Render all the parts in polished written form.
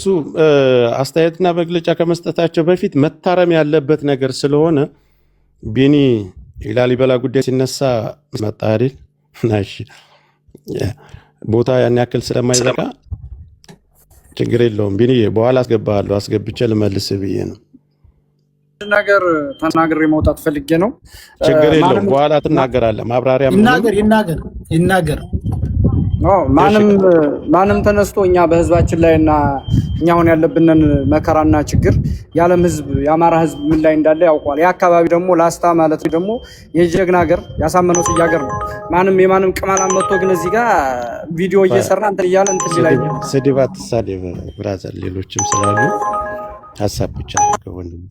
እሱ አስተያየትና መግለጫ ከመስጠታቸው በፊት መታረም ያለበት ነገር ስለሆነ ቢኒ የላሊበላ ጉዳይ ሲነሳ መጣ አይደል? ናሽ ቦታ ያን ያክል ስለማይበቃ ችግር የለውም። ቢኒ በኋላ አስገባለሁ፣ አስገብቼ ልመልስ ብዬ ነው። ነገር ተናግሬ መውጣት ፈልጌ ነው። ችግር የለውም፣ በኋላ ትናገራለህ። ማብራሪያ ይናገር። ማንም ተነስቶ እኛ በህዝባችን ላይና እኛ አሁን ያለብንን መከራና ችግር የዓለም ህዝብ የአማራ ህዝብ ምን ላይ እንዳለ ያውቋል። የአካባቢ ደግሞ ላስታ ማለት ደግሞ የጀግና ሀገር ያሳመነው ጽያ ሀገር ነው። የማንም ቅማላ መጥቶ ግን እዚህ ጋር ቪዲዮ እየሰራ እንትን እያለ እንትን ላይ ስድብ አትሳደብ ብራዘር። ሌሎችም ስላሉ ሀሳብ ብቻ ከወንድም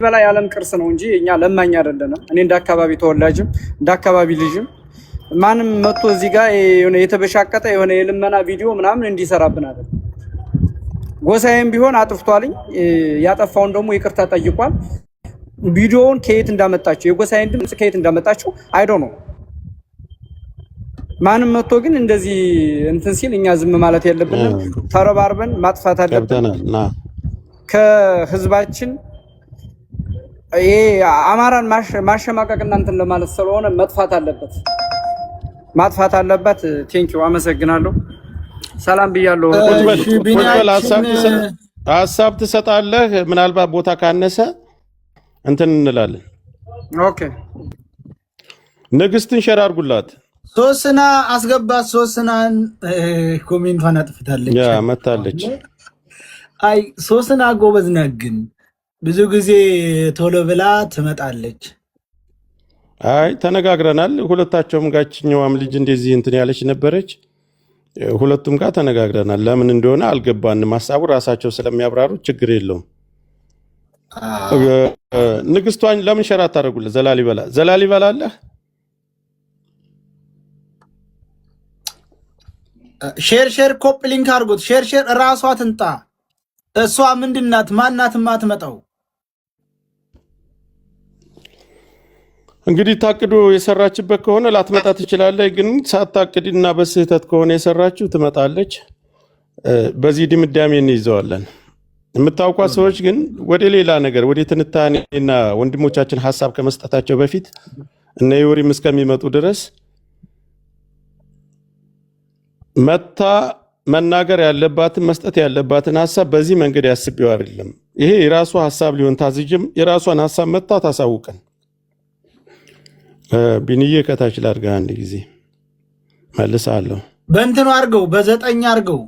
በላይ የዓለም ቅርስ ነው እንጂ እኛ ለማኝ አይደለንም። እኔ እንደ አካባቢ ተወላጅም እንደ አካባቢ ልጅም ማንም መጥቶ እዚህ ጋር የተበሻቀጠ የሆነ የልመና ቪዲዮ ምናምን እንዲሰራብን አይደለም። ጎሳዬም ቢሆን አጥፍቷልኝ፣ ያጠፋውን ደግሞ ይቅርታ ጠይቋል። ቪዲዮውን ከየት እንዳመጣቸው የጎሳዬን ድምጽ ከየት እንዳመጣቸው አይዶ ነው። ማንም መጥቶ ግን እንደዚህ እንትን ሲል እኛ ዝም ማለት የለብንም። ተረባርበን ማጥፋት አለብን ከህዝባችን። ይሄ አማራን ማሸማቀቅ እናንተን ለማለት ስለሆነ ማጥፋት አለበት። ቴንኪው፣ አመሰግናለሁ። ሰላም ብያለሁ። ሀሳብ ትሰጣለህ። ምናልባት ቦታ ካነሰ እንትን እንላለን። ኦኬ፣ ንግስትን ሸር አድርጉላት። ሶስና አስገባት። ሶስናን ኮሜንቷን አጥፍታለች። ያ መታለች። አይ ሶስና ጎበዝ ነህ ግን ብዙ ጊዜ ቶሎ ብላ ትመጣለች። አይ ተነጋግረናል። ሁለታቸውም ጋችኛዋም ልጅ እንደዚህ እንትን ያለች ነበረች። ሁለቱም ጋር ተነጋግረናል። ለምን እንደሆነ አልገባንም። ሀሳቡ ራሳቸው ስለሚያብራሩ ችግር የለውም። ንግስቷን ለምን ሸራ ታደርጉልህ? ዘላሊበላ አለህ? ሼር ኮፕ ሊንክ አድርጉት። ሼር እራሷ ትንጣ። እሷ ምንድናት? ማናት ማትመጣው? እንግዲህ ታቅዶ የሰራችበት ከሆነ ላትመጣ ትችላለች። ግን ሳታቅድና በስህተት ከሆነ የሰራችው ትመጣለች። በዚህ ድምዳሜ እንይዘዋለን። የምታውቋት ሰዎች ግን ወደ ሌላ ነገር ወደ ትንታኔና ወንድሞቻችን ሀሳብ ከመስጠታቸው በፊት እነ ዮሪም እስከሚመጡ ድረስ መታ መናገር ያለባትን መስጠት ያለባትን ሀሳብ በዚህ መንገድ ያስቢው አይደለም። ይሄ የራሷ ሀሳብ ሊሆን ታዝጅም የራሷን ሀሳብ መታ ታሳውቀን። ቢኒዬ ከታች ላድርጋ አንድ ጊዜ መልሳለሁ። በእንትኑ አድርገው፣ በ9 አድርገው፣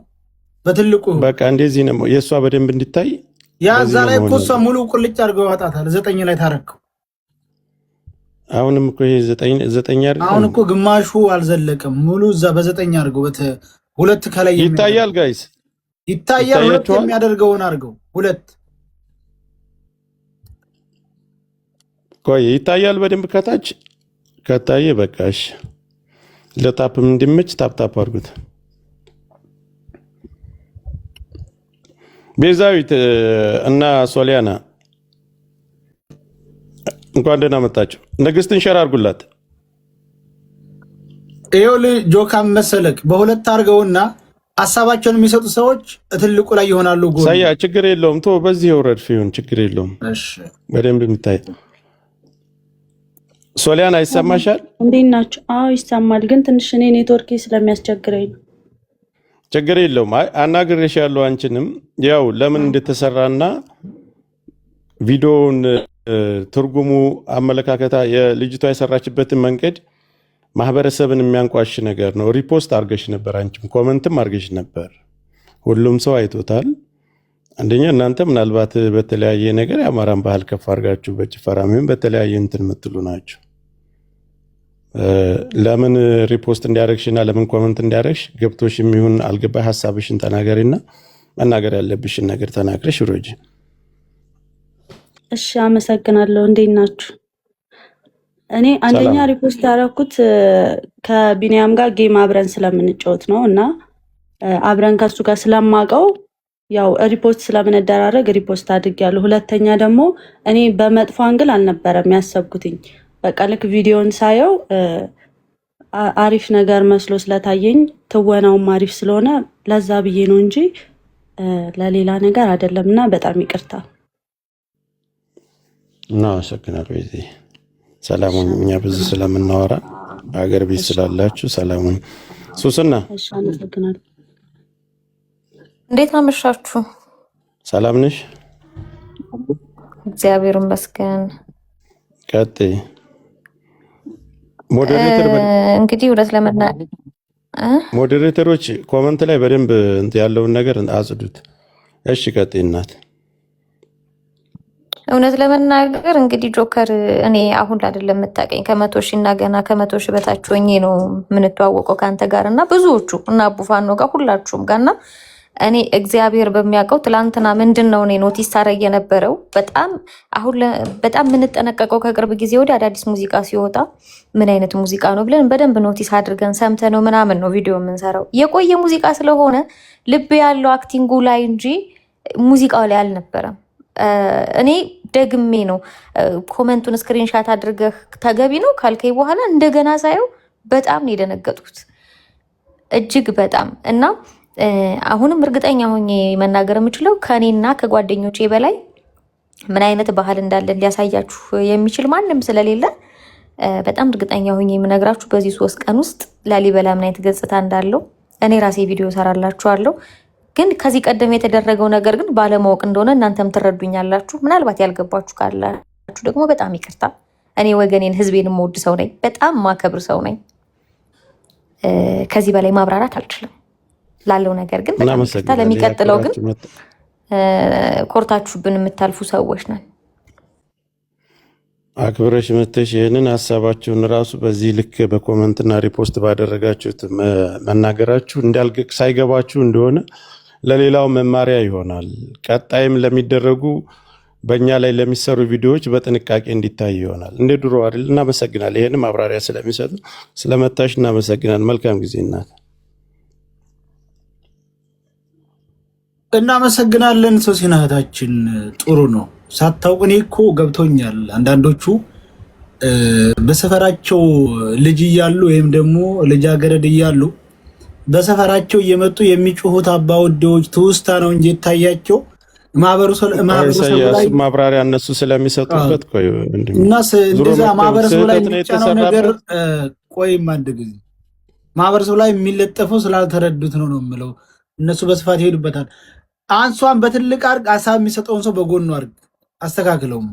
በትልቁ በቃ እንደዚህ ነው የእሷ በደንብ እንዲታይ። ያ እዛ ላይ እኮ እሷ ሙሉ ቁልጭ አድርገው ያወጣታል። 9 ላይ ታረከው። አሁንም እኮ ይሄ 9 አድርገው። አሁን እኮ ግማሹ አልዘለቀም። ሙሉ እዛ በ9 አድርገው። ሁለት ከላይ ይታያል። ጋይስ ይታያል። ሁለት የሚያደርገውን አድርገው። ሁለት ቆይ ይታያል በደንብ ከታች ከታየ በቃሽ። ለታፕም እንዲመች ታፕ አድርጉት። ቤዛዊት እና ሶሊያና እንኳን ደህና መጣችሁ። ንግስትን ሸር አድርጉላት። ኤዮል ጆካም መሰለክ በሁለት አድርገውና ሐሳባቸውን የሚሰጡ ሰዎች ትልቁ ላይ ይሆናሉ። ጎል ሳያ ችግር የለውም። ቶ በዚህ ወረድ ፊውን ችግር የለውም። እሺ በደንብ የሚታይ ሶሊያና ይሰማሻል? እንዴት ናችሁ? አዎ ይሰማል፣ ግን ትንሽ እኔ ኔትወርክ ስለሚያስቸግረኝ ነው። ችግር የለውም። አናግሬሻለሁ። አንቺንም ያው ለምን እንደተሰራና ቪዲዮውን ትርጉሙ አመለካከታ የልጅቷ የሰራችበትን መንገድ ማህበረሰብን የሚያንቋሽ ነገር ነው። ሪፖስት አድርገሽ ነበር፣ አንቺም ኮመንትም አድርገሽ ነበር። ሁሉም ሰው አይቶታል። አንደኛ እናንተ ምናልባት በተለያየ ነገር የአማራን ባህል ከፍ አድርጋችሁ በጭፈራ ምን በተለያየ እንትን የምትሉ ናቸው። ለምን ሪፖስት እንዲያደርግሽና ለምን ኮመንት እንዲያደርግሽ ገብቶሽ የሚሆን አልገባሽ ሀሳብሽን ተናገሪና መናገር ያለብሽን ነገር ተናግረሽ ሮጂ። እሺ አመሰግናለሁ። እንዴት ናችሁ? እኔ አንደኛ ሪፖስት ያደረኩት ከቢኒያም ጋር ጌም አብረን ስለምንጫወት ነው እና አብረን ከሱ ጋር ስለማውቀው ያው ሪፖስት ስለምንደራረግ ሪፖስት አድርጌያለሁ። ሁለተኛ ደግሞ እኔ በመጥፎ አንግል አልነበረም ያሰብኩትኝ። በቃ ልክ ቪዲዮን ሳየው አሪፍ ነገር መስሎ ስለታየኝ ትወናውም አሪፍ ስለሆነ ለዛ ብዬ ነው እንጂ ለሌላ ነገር አይደለም። እና በጣም ይቅርታ። እናመሰግናለሁ። እዚህ ሰላሙን እኛ ብዙ ስለምናወራ አገር ቤት ስላላችሁ ሰላሙን። ሱስና እሺ፣ አመሰግናለሁ። እንዴት አመሻችሁ? ሰላም ነሽ? እግዚአብሔር ይመስገን። ቀጥይ። ሞዴሬተር እንግዲህ እውነት ለመናገር ሞዴሬተሮች ኮመንት ላይ በደንብ ያለውን ነገር አጽዱት። እሺ ቀጥይ እናት። እውነት ለመናገር እንግዲህ ጆከር እኔ አሁን አይደለም የምታውቀኝ ከ100,000 እና ገና ከ100,000 በታች ሆኜ ነው የምንተዋወቀው ከአንተ ጋር እና ብዙዎቹ እና አቡፋኖ ጋር ሁላችሁም ጋር እና እኔ እግዚአብሔር በሚያውቀው ትላንትና ምንድን ነው እኔ ኖቲስ ታረግ የነበረው በጣም የምንጠነቀቀው ከቅርብ ጊዜ ወዲህ አዳዲስ ሙዚቃ ሲወጣ ምን አይነት ሙዚቃ ነው ብለን በደንብ ኖቲስ አድርገን ሰምተ ነው ምናምን ነው ቪዲዮ የምንሰራው። የቆየ ሙዚቃ ስለሆነ ልብ ያለው አክቲንጉ ላይ እንጂ ሙዚቃው ላይ አልነበረም። እኔ ደግሜ ነው ኮመንቱን ስክሪንሻት አድርገህ ተገቢ ነው ካልከኝ በኋላ እንደገና ሳየው በጣም ነው የደነገጥኩት እጅግ በጣም እና አሁንም እርግጠኛ ሆኜ መናገር የምችለው ከኔና ከጓደኞቼ በላይ ምን አይነት ባህል እንዳለን ሊያሳያችሁ የሚችል ማንም ስለሌለ በጣም እርግጠኛ ሆኜ የምነግራችሁ በዚህ 3 ቀን ውስጥ ላሊበላ ምን አይነት ገጽታ እንዳለው እኔ ራሴ ቪዲዮ ሰራላችኋለሁ። ግን ከዚህ ቀደም የተደረገው ነገር ግን ባለማወቅ እንደሆነ እናንተም ትረዱኛላችሁ። ምናልባት ያልገባችሁ ካላችሁ ደግሞ በጣም ይቅርታ። እኔ ወገኔን ህዝቤን የምወድ ሰው ነኝ፣ በጣም ማከብር ሰው ነኝ። ከዚህ በላይ ማብራራት አልችልም ላለው ነገር ግን በጣም ይቅርታ። ለሚቀጥለው ግን ኮርታችሁብን የምታልፉ ሰዎች ነን። አክብረሽ መተሽ ይህንን ሀሳባችሁን ራሱ በዚህ ልክ በኮመንትና ሪፖስት ባደረጋችሁት መናገራችሁ እንዳልገቅ ሳይገባችሁ እንደሆነ ለሌላው መማሪያ ይሆናል። ቀጣይም ለሚደረጉ በእኛ ላይ ለሚሰሩ ቪዲዮዎች በጥንቃቄ እንዲታይ ይሆናል። እንደ ድሮ አይደል። እናመሰግናል። ይህን ማብራሪያ ስለሚሰጡ ስለመታሽ እናመሰግናል። መልካም ጊዜ እናት። እናመሰግናለን። ሶሲና እህታችን ጥሩ ነው። ሳታውቅ እኔ እኮ ገብቶኛል። አንዳንዶቹ በሰፈራቸው ልጅ እያሉ ወይም ደግሞ ልጃገረድ እያሉ በሰፈራቸው እየመጡ የሚጮሁት አባወዴዎች ትውስታ ነው እንጂ የታያቸው ማህበረሰቡ ላይ ማብራሪያ እነሱ ስለሚሰጡበት ቆይ እና እንደዛ ማህበረሰቡ ላይ የሚጫነው ነገር ቆይም አንድ ጊዜ ማህበረሰቡ ላይ የሚለጠፈው ስላልተረዱት ነው የምለው። እነሱ በስፋት ይሄዱበታል። አንሷን በትልቅ አርግ ሀሳብ የሚሰጠውን ሰው በጎኑ አርግ አስተካክለውማ።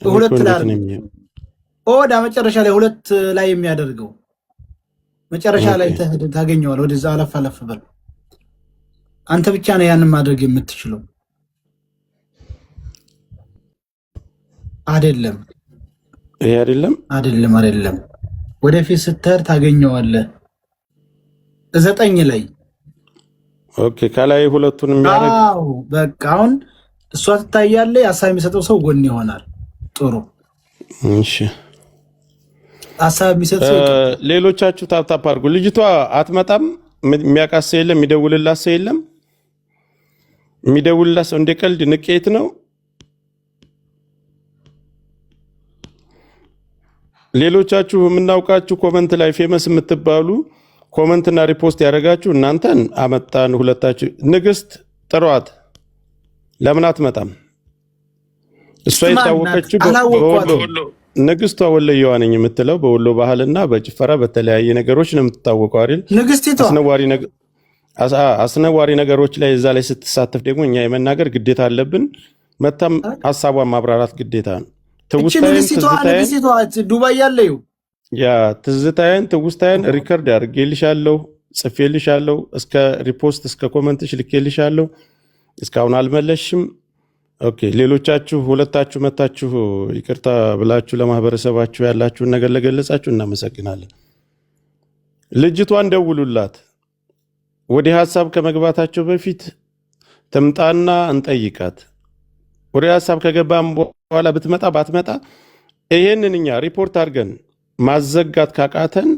ሁለት ላይ ወደ መጨረሻ ላይ ሁለት ላይ የሚያደርገው መጨረሻ ላይ ታገኘዋል። ወደዛ አለፍ አለፍ በል። አንተ ብቻ ነው ያንን ማድረግ የምትችለው አይደለም። ይሄ አይደለም። ወደፊት ስትሄድ ታገኘዋለህ። 9 ላይ ኦኬ፣ ከላይ ሁለቱን የሚያደርግ በቃ አሁን እሷ ትታያለህ። ሀሳብ የሚሰጠው ሰው ጎን ይሆናል። ጥሩ እሺ። ሀሳብ የሚሰጥ ሰው ሌሎቻችሁ ታፕታፕ አድርጉ። ልጅቷ አትመጣም። የሚያውቃት ሰው የለም። የሚደውልላት ሰው የለም። የሚደውልላት ሰው እንደ ቀልድ ንቄት ነው። ሌሎቻችሁ የምናውቃችሁ ኮመንት ላይ ፌመስ የምትባሉ ኮመንትና ሪፖስት ያደረጋችሁ እናንተን አመጣን። ሁለታችሁ ንግስት ጥሯት። ለምን አትመጣም? እሷ የታወቀችው በወሎ ንግስቷ ወሎየዋ ነኝ የምትለው በወሎ ባህልና በጭፈራ በተለያየ ነገሮች ነው የምትታወቀው አይደል? ንግስቲቷ አስነዋሪ ነገሮች ላይ እዛ ላይ ስትሳተፍ ደግሞ እኛ የመናገር ግዴታ አለብን። መታም ሀሳቧን ማብራራት ግዴታ ነው። ንግስቲቷ ዱባይ ያለው ያ ትውስታዬን ሪከርድ አድርጌልሻለሁ፣ ጽፌልሻለሁ፣ እስከ ሪፖስት እስከ ኮመንትሽ ልኬልሻለሁ። እስካሁን አልመለሽም። ኦኬ፣ ሌሎቻችሁ ሁለታችሁ መታችሁ ይቅርታ ብላችሁ ለማህበረሰባችሁ ያላችሁን ነገር ለገለጻችሁ እናመሰግናለን። ልጅቷን ደውሉላት። ወደ ሀሳብ ከመግባታቸው በፊት ትምጣና እንጠይቃት። ወደ ሀሳብ ከገባም በኋላ ብትመጣ ባትመጣ ይሄንን እኛ ሪፖርት አድርገን ማዘጋት ካቃተን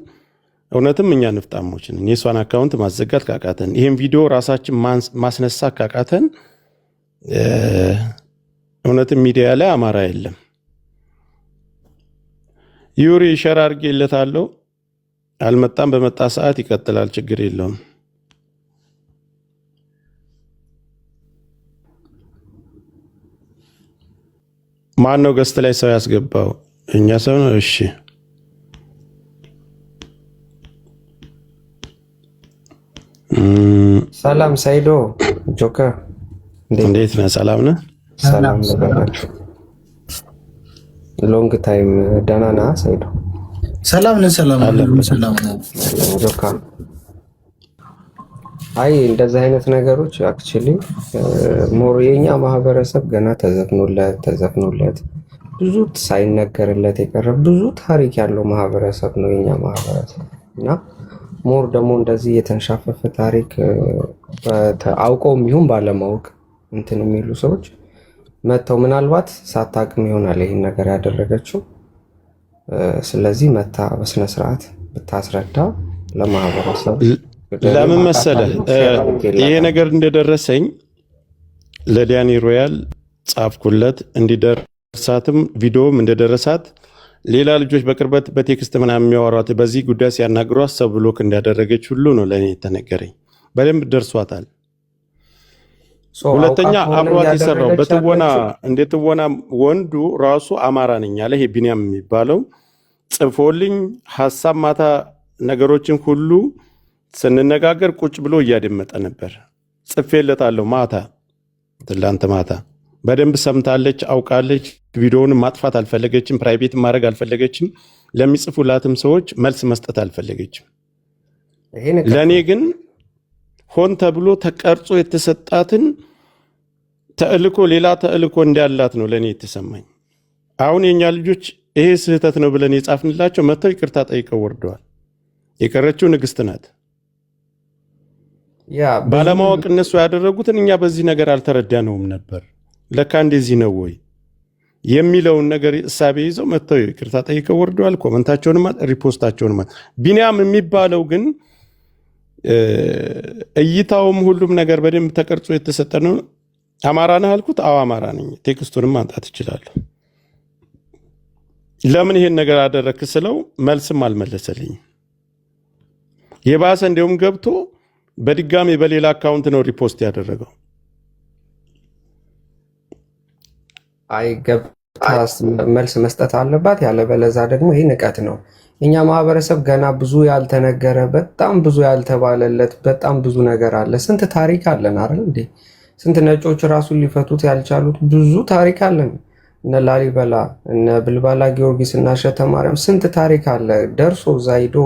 እውነትም እኛ ንፍጣሞች ነን። የሷን አካውንት ማዘጋት ካቃተን ይሄን ቪዲዮ ራሳችን ማስነሳት ካቃተን እውነትም ሚዲያ ላይ አማራ የለም። ዩሪ ሸር አድርጌለታለሁ። አልመጣም። በመጣ ሰዓት ይቀጥላል። ችግር የለውም። ማን ነው ገስት ላይ ሰው ያስገባው? እኛ ሰው ነው። እሺ ሰላም ሳይዶ ጆከር እንዴት ነህ? ሰላም ነህ? ሰላም ነበር። ሎንግ ታይም ደህና ነህ ሳይዶ? ሰላም ነህ? ሰላም ነህ ጆከር? አይ እንደዚህ አይነት ነገሮች አክቹሊ ሞር የኛ ማህበረሰብ ገና ተዘፍኖለት ብዙ ሳይነገርለት የቀረ ብዙ ታሪክ ያለው ማህበረሰብ ነው የኛ ማህበረሰብ እና ሞር ደግሞ እንደዚህ የተንሻፈፈ ታሪክ አውቀውም ይሁን ባለማወቅ እንትን የሚሉ ሰዎች መተው ምናልባት ሳታቅም ይሆናል ይሄን ነገር ያደረገችው። ስለዚህ መታ በስነ ስርዓት ብታስረዳ ለማህበረሰብ ለምን መሰለህ ይሄ ነገር እንደደረሰኝ ለዳኒ ሮያል ጻፍኩለት እንዲደርሳትም ቪዲዮም እንደደረሳት ሌላ ልጆች በቅርበት በቴክስት ምናምን የሚያወሯት በዚህ ጉዳይ ሲያናግሯት ሰብ ብሎክ እንዳደረገች ሁሉ ነው ለእኔ የተነገረኝ። በደንብ ደርሷታል። ሁለተኛ አብሯት የሰራው በትወና እንደ ትወና ወንዱ ራሱ አማራ ነኝ ያለ ይሄ ቢኒያም የሚባለው ጽፎልኝ ሐሳብ ማታ ነገሮችን ሁሉ ስንነጋገር ቁጭ ብሎ እያደመጠ ነበር። ጽፌለታለሁ ማታ ትላንት ማታ በደንብ ሰምታለች፣ አውቃለች። ቪዲዮውን ማጥፋት አልፈለገችም፣ ፕራይቬት ማድረግ አልፈለገችም። ለሚጽፉላትም ሰዎች መልስ መስጠት አልፈለገችም። ለእኔ ግን ሆን ተብሎ ተቀርጾ የተሰጣትን ተልእኮ ሌላ ተልእኮ እንዳላት ነው ለእኔ የተሰማኝ። አሁን የኛ ልጆች ይሄ ስህተት ነው ብለን የጻፍንላቸው መጥተው ይቅርታ ጠይቀው ወርደዋል። የቀረችው ንግስት ናት። ባለማወቅ እነሱ ያደረጉትን እኛ በዚህ ነገር አልተረዳነውም ነበር። ለካ እንደዚህ ነው ወይ የሚለውን ነገር እሳቤ ይዘው መጥተው ይቅርታ ጠይቀው ወርደዋል። ኮመንታቸውንም ሪፖስታቸውንም ቢኒያም የሚባለው ግን እይታውም ሁሉም ነገር በደንብ ተቀርጾ የተሰጠ ነው። አማራ ነህ አልኩት። አዎ አማራ ነኝ። ቴክስቱንም ማንጣት እችላለሁ። ለምን ይሄን ነገር አደረክ ስለው መልስም አልመለሰልኝም። የባሰ እንዲሁም ገብቶ በድጋሚ በሌላ አካውንት ነው ሪፖስት ያደረገው። አይ ገብታ መልስ መስጠት አለባት። ያለበለዛ ደግሞ ይህ ንቀት ነው። እኛ ማህበረሰብ ገና ብዙ ያልተነገረ በጣም ብዙ ያልተባለለት በጣም ብዙ ነገር አለ። ስንት ታሪክ አለን አይደል እንዴ? ስንት ነጮች ራሱን ሊፈቱት ያልቻሉት ብዙ ታሪክ አለን። እነ ላሊበላ እነ ብልባላ ጊዮርጊስ እና እሸተ ማርያም ስንት ታሪክ አለ። ደርሶ ዛይዶ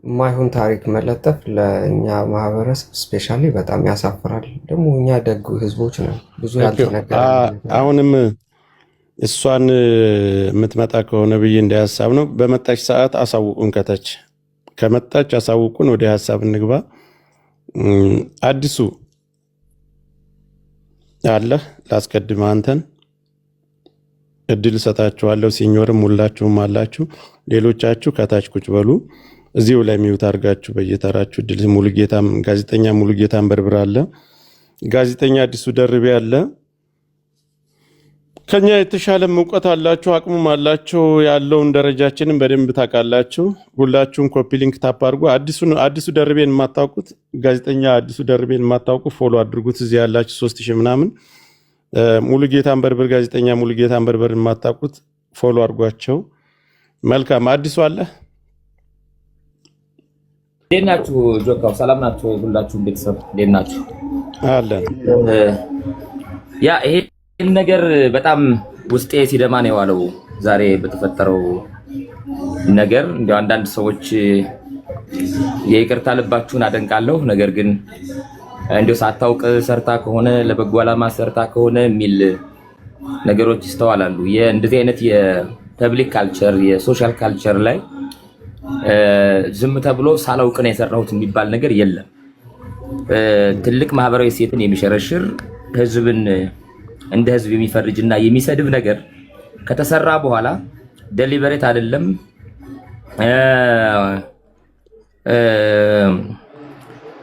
የማይሆን ታሪክ መለጠፍ ለእኛ ማህበረሰብ ስፔሻሊ በጣም ያሳፍራል። ደግሞ እኛ ደግ ህዝቦች ነን። ብዙ ያልተነገረ አሁንም እሷን የምትመጣ ከሆነ ብዬ እንዳያሳብ ነው። በመጣች ሰዓት አሳውቁን፣ ከመጣች አሳውቁን፣ ወደ ሀሳብ እንግባ። አዲሱ አለ ላስቀድም፣ አንተን እድል እሰጣችኋለሁ። ሲኞርም ሁላችሁም አላችሁ። ሌሎቻችሁ ከታች ቁጭ በሉ። እዚሁ ላይ ሚውት አድርጋችሁ በየተራችሁ እድል። ሙሉጌታም ጋዜጠኛ ሙሉጌታም በርብር አለ፣ ጋዜጠኛ አዲሱ ደርቤ አለ። ከኛ የተሻለም እውቀት አላችሁ፣ አቅሙም አላችሁ። ያለውን ደረጃችንን በደንብ ታውቃላችሁ። ሁላችሁም ኮፒ ሊንክ ታፕ አድርጉ። አዲሱ ደርቤን የማታውቁት ጋዜጠኛ አዲሱ ደርቤን የማታውቁ ፎሎ አድርጉት። እዚህ ያላችሁ 3000 ምናምን። ሙሉጌታን በርበር ጋዜጠኛ ሙሉጌታን በርበር የማታውቁት ፎሎ አድርጓቸው። መልካም። አዲሱ አለ። እንዴት ናችሁ? ጆካው ሰላም ናችሁ? ሁላችሁም ቤተሰብ እንዴት ናችሁ? አለን። ያ ይሄን ነገር በጣም ውስጤ ሲደማ ነው የዋለው ዛሬ በተፈጠረው ነገር። እንዲያው አንዳንድ ሰዎች የይቅርታ ልባችሁን አደንቃለሁ፣ ነገር ግን እንዲያው ሳታውቅ ሰርታ ከሆነ ለበጎ ዓላማ ሰርታ ከሆነ የሚል ነገሮች ይስተዋላሉ። እንደዚህ አይነት የፐብሊክ ካልቸር የሶሻል ካልቸር ላይ ዝም ተብሎ ሳላውቅ ነው የሰራሁት የሚባል ነገር የለም። ትልቅ ማህበራዊ ሴትን የሚሸረሽር ህዝብን እንደ ህዝብ የሚፈርጅና የሚሰድብ ነገር ከተሰራ በኋላ ዴሊበሬት አይደለም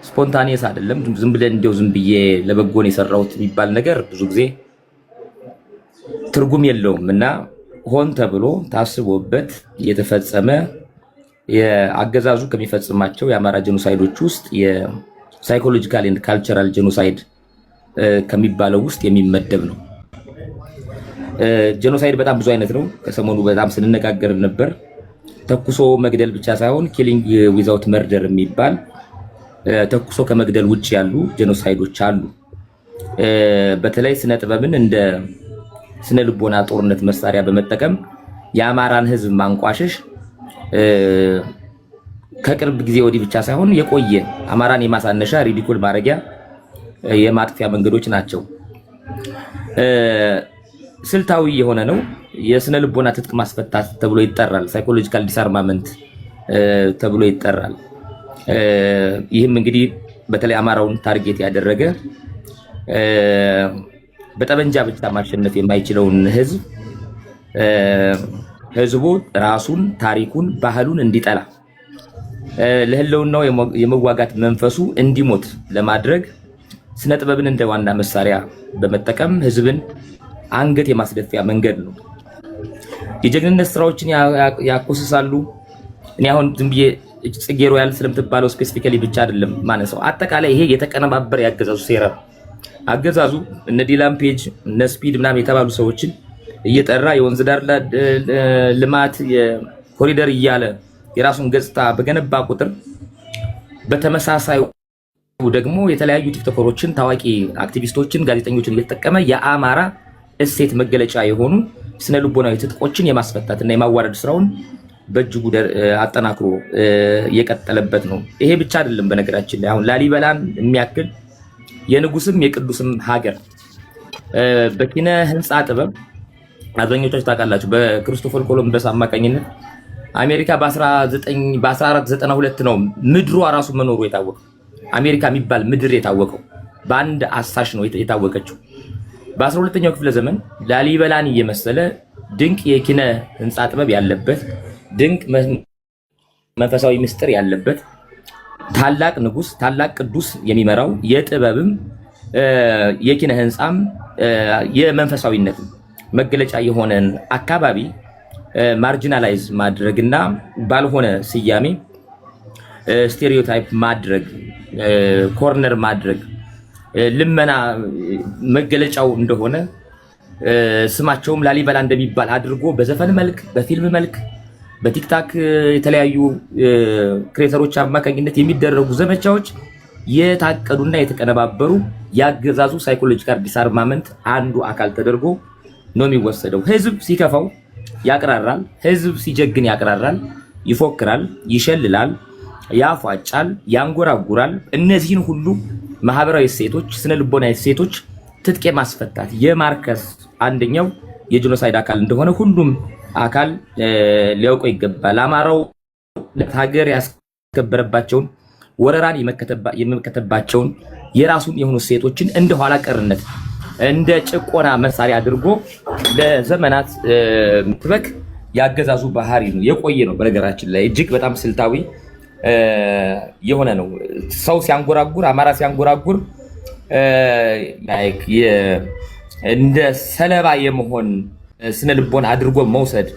ስፖንታኒየስ አይደለም ዝም ብለን እንደው ዝም ብዬ ለበጎን የሰራሁት የሚባል ነገር ብዙ ጊዜ ትርጉም የለውም እና ሆን ተብሎ ታስቦበት የተፈጸመ የአገዛዙ ከሚፈጽማቸው የአማራ ጄኖሳይዶች ውስጥ የሳይኮሎጂካል ኤንድ ካልቸራል ጄኖሳይድ ከሚባለው ውስጥ የሚመደብ ነው። ጄኖሳይድ በጣም ብዙ አይነት ነው። ከሰሞኑ በጣም ስንነጋገር ነበር። ተኩሶ መግደል ብቻ ሳይሆን ኪሊንግ ዊዛውት መርደር የሚባል ተኩሶ ከመግደል ውጭ ያሉ ጄኖሳይዶች አሉ። በተለይ ስነ ጥበብን እንደ ስነ ልቦና ጦርነት መሳሪያ በመጠቀም የአማራን ሕዝብ ማንቋሸሽ ከቅርብ ጊዜ ወዲህ ብቻ ሳይሆን የቆየ አማራን የማሳነሻ ሪዲኩል ማድረጊያ የማጥፊያ መንገዶች ናቸው። ስልታዊ የሆነ ነው። የስነ ልቦና ትጥቅ ማስፈታት ተብሎ ይጠራል። ሳይኮሎጂካል ዲስአርማመንት ተብሎ ይጠራል። ይህም እንግዲህ በተለይ አማራውን ታርጌት ያደረገ በጠመንጃ ብቻ ማሸነፍ የማይችለውን ህዝቡ ራሱን፣ ታሪኩን፣ ባህሉን እንዲጠላ ለህልውናው የመዋጋት መንፈሱ እንዲሞት ለማድረግ ስነ ጥበብን እንደ ዋና መሳሪያ በመጠቀም ህዝብን አንገት የማስደፊያ መንገድ ነው። የጀግንነት ስራዎችን ያኮስሳሉ። እኔ አሁን ዝም ብዬ ጽጌ ሮያል ስለምትባለው ስፔሲፊካሊ ብቻ አይደለም ማነሳው። አጠቃላይ ይሄ የተቀነባበረ ያገዛዙ ሴራ። አገዛዙ እነ ዲላም ፔጅ እነ ስፒድ ምናምን የተባሉ ሰዎችን እየጠራ የወንዝ ዳር ልማት የኮሪደር እያለ የራሱን ገጽታ በገነባ ቁጥር በተመሳሳይ ደግሞ የተለያዩ ቲክቶከሮችን፣ ታዋቂ አክቲቪስቶችን፣ ጋዜጠኞችን እየተጠቀመ የአማራ እሴት መገለጫ የሆኑ ስነ ልቦናዊ ትጥቆችን የማስፈታትና የማዋረድ ስራውን በእጅጉ አጠናክሮ የቀጠለበት ነው። ይሄ ብቻ አይደለም። በነገራችን ላይ አሁን ላሊበላን የሚያክል የንጉስም የቅዱስም ሀገር በኪነ ህንፃ ጥበብ አብዛኞቻችሁ ታውቃላችሁ። በክሪስቶፈር ኮሎምበስ አማካኝነት አሜሪካ በ1492 ነው ምድሯ ራሱ መኖሩ የታወቀው። አሜሪካ የሚባል ምድር የታወቀው በአንድ አሳሽ ነው የታወቀችው። በ12ኛው ክፍለ ዘመን ላሊበላን እየመሰለ ድንቅ የኪነ ህንፃ ጥበብ ያለበት ድንቅ መንፈሳዊ ምስጢር ያለበት ታላቅ ንጉስ፣ ታላቅ ቅዱስ የሚመራው የጥበብም የኪነ ህንፃም የመንፈሳዊነት መገለጫ የሆነን አካባቢ ማርጂናላይዝ ማድረግና ባልሆነ ስያሜ ስቴሪዮታይፕ ማድረግ፣ ኮርነር ማድረግ ልመና መገለጫው እንደሆነ ስማቸውም ላሊበላ እንደሚባል አድርጎ በዘፈን መልክ፣ በፊልም መልክ፣ በቲክታክ የተለያዩ ክሬተሮች አማካኝነት የሚደረጉ ዘመቻዎች የታቀዱና የተቀነባበሩ ያገዛዙ ሳይኮሎጂካል ዲስአርማመንት አንዱ አካል ተደርጎ ነው የሚወሰደው። ህዝብ ሲከፋው ያቅራራል፣ ህዝብ ሲጀግን ያቅራራል፣ ይፎክራል፣ ይሸልላል፣ ያፏጫል፣ ያንጎራጉራል። እነዚህን ሁሉ ማህበራዊ እሴቶች፣ ስነ ልቦናዊ እሴቶች ትጥቅ ማስፈታት የማርከስ አንደኛው የጄኖሳይድ አካል እንደሆነ ሁሉም አካል ሊያውቀው ይገባል። አማራው ለሀገር ያስከበረባቸውን ወረራን የመከተባቸውን የራሱን የሆኑ እሴቶችን እንደ ኋላ ቀርነት እንደ ጭቆና መሳሪያ አድርጎ ለዘመናት ምትበክ ያገዛዙ ባህሪ ነው፣ የቆየ ነው። በነገራችን ላይ እጅግ በጣም ስልታዊ የሆነ ነው። ሰው ሲያንጎራጉር፣ አማራ ሲያንጎራጉር እንደ ሰለባ የመሆን ስነ ልቦና አድርጎ መውሰድ፣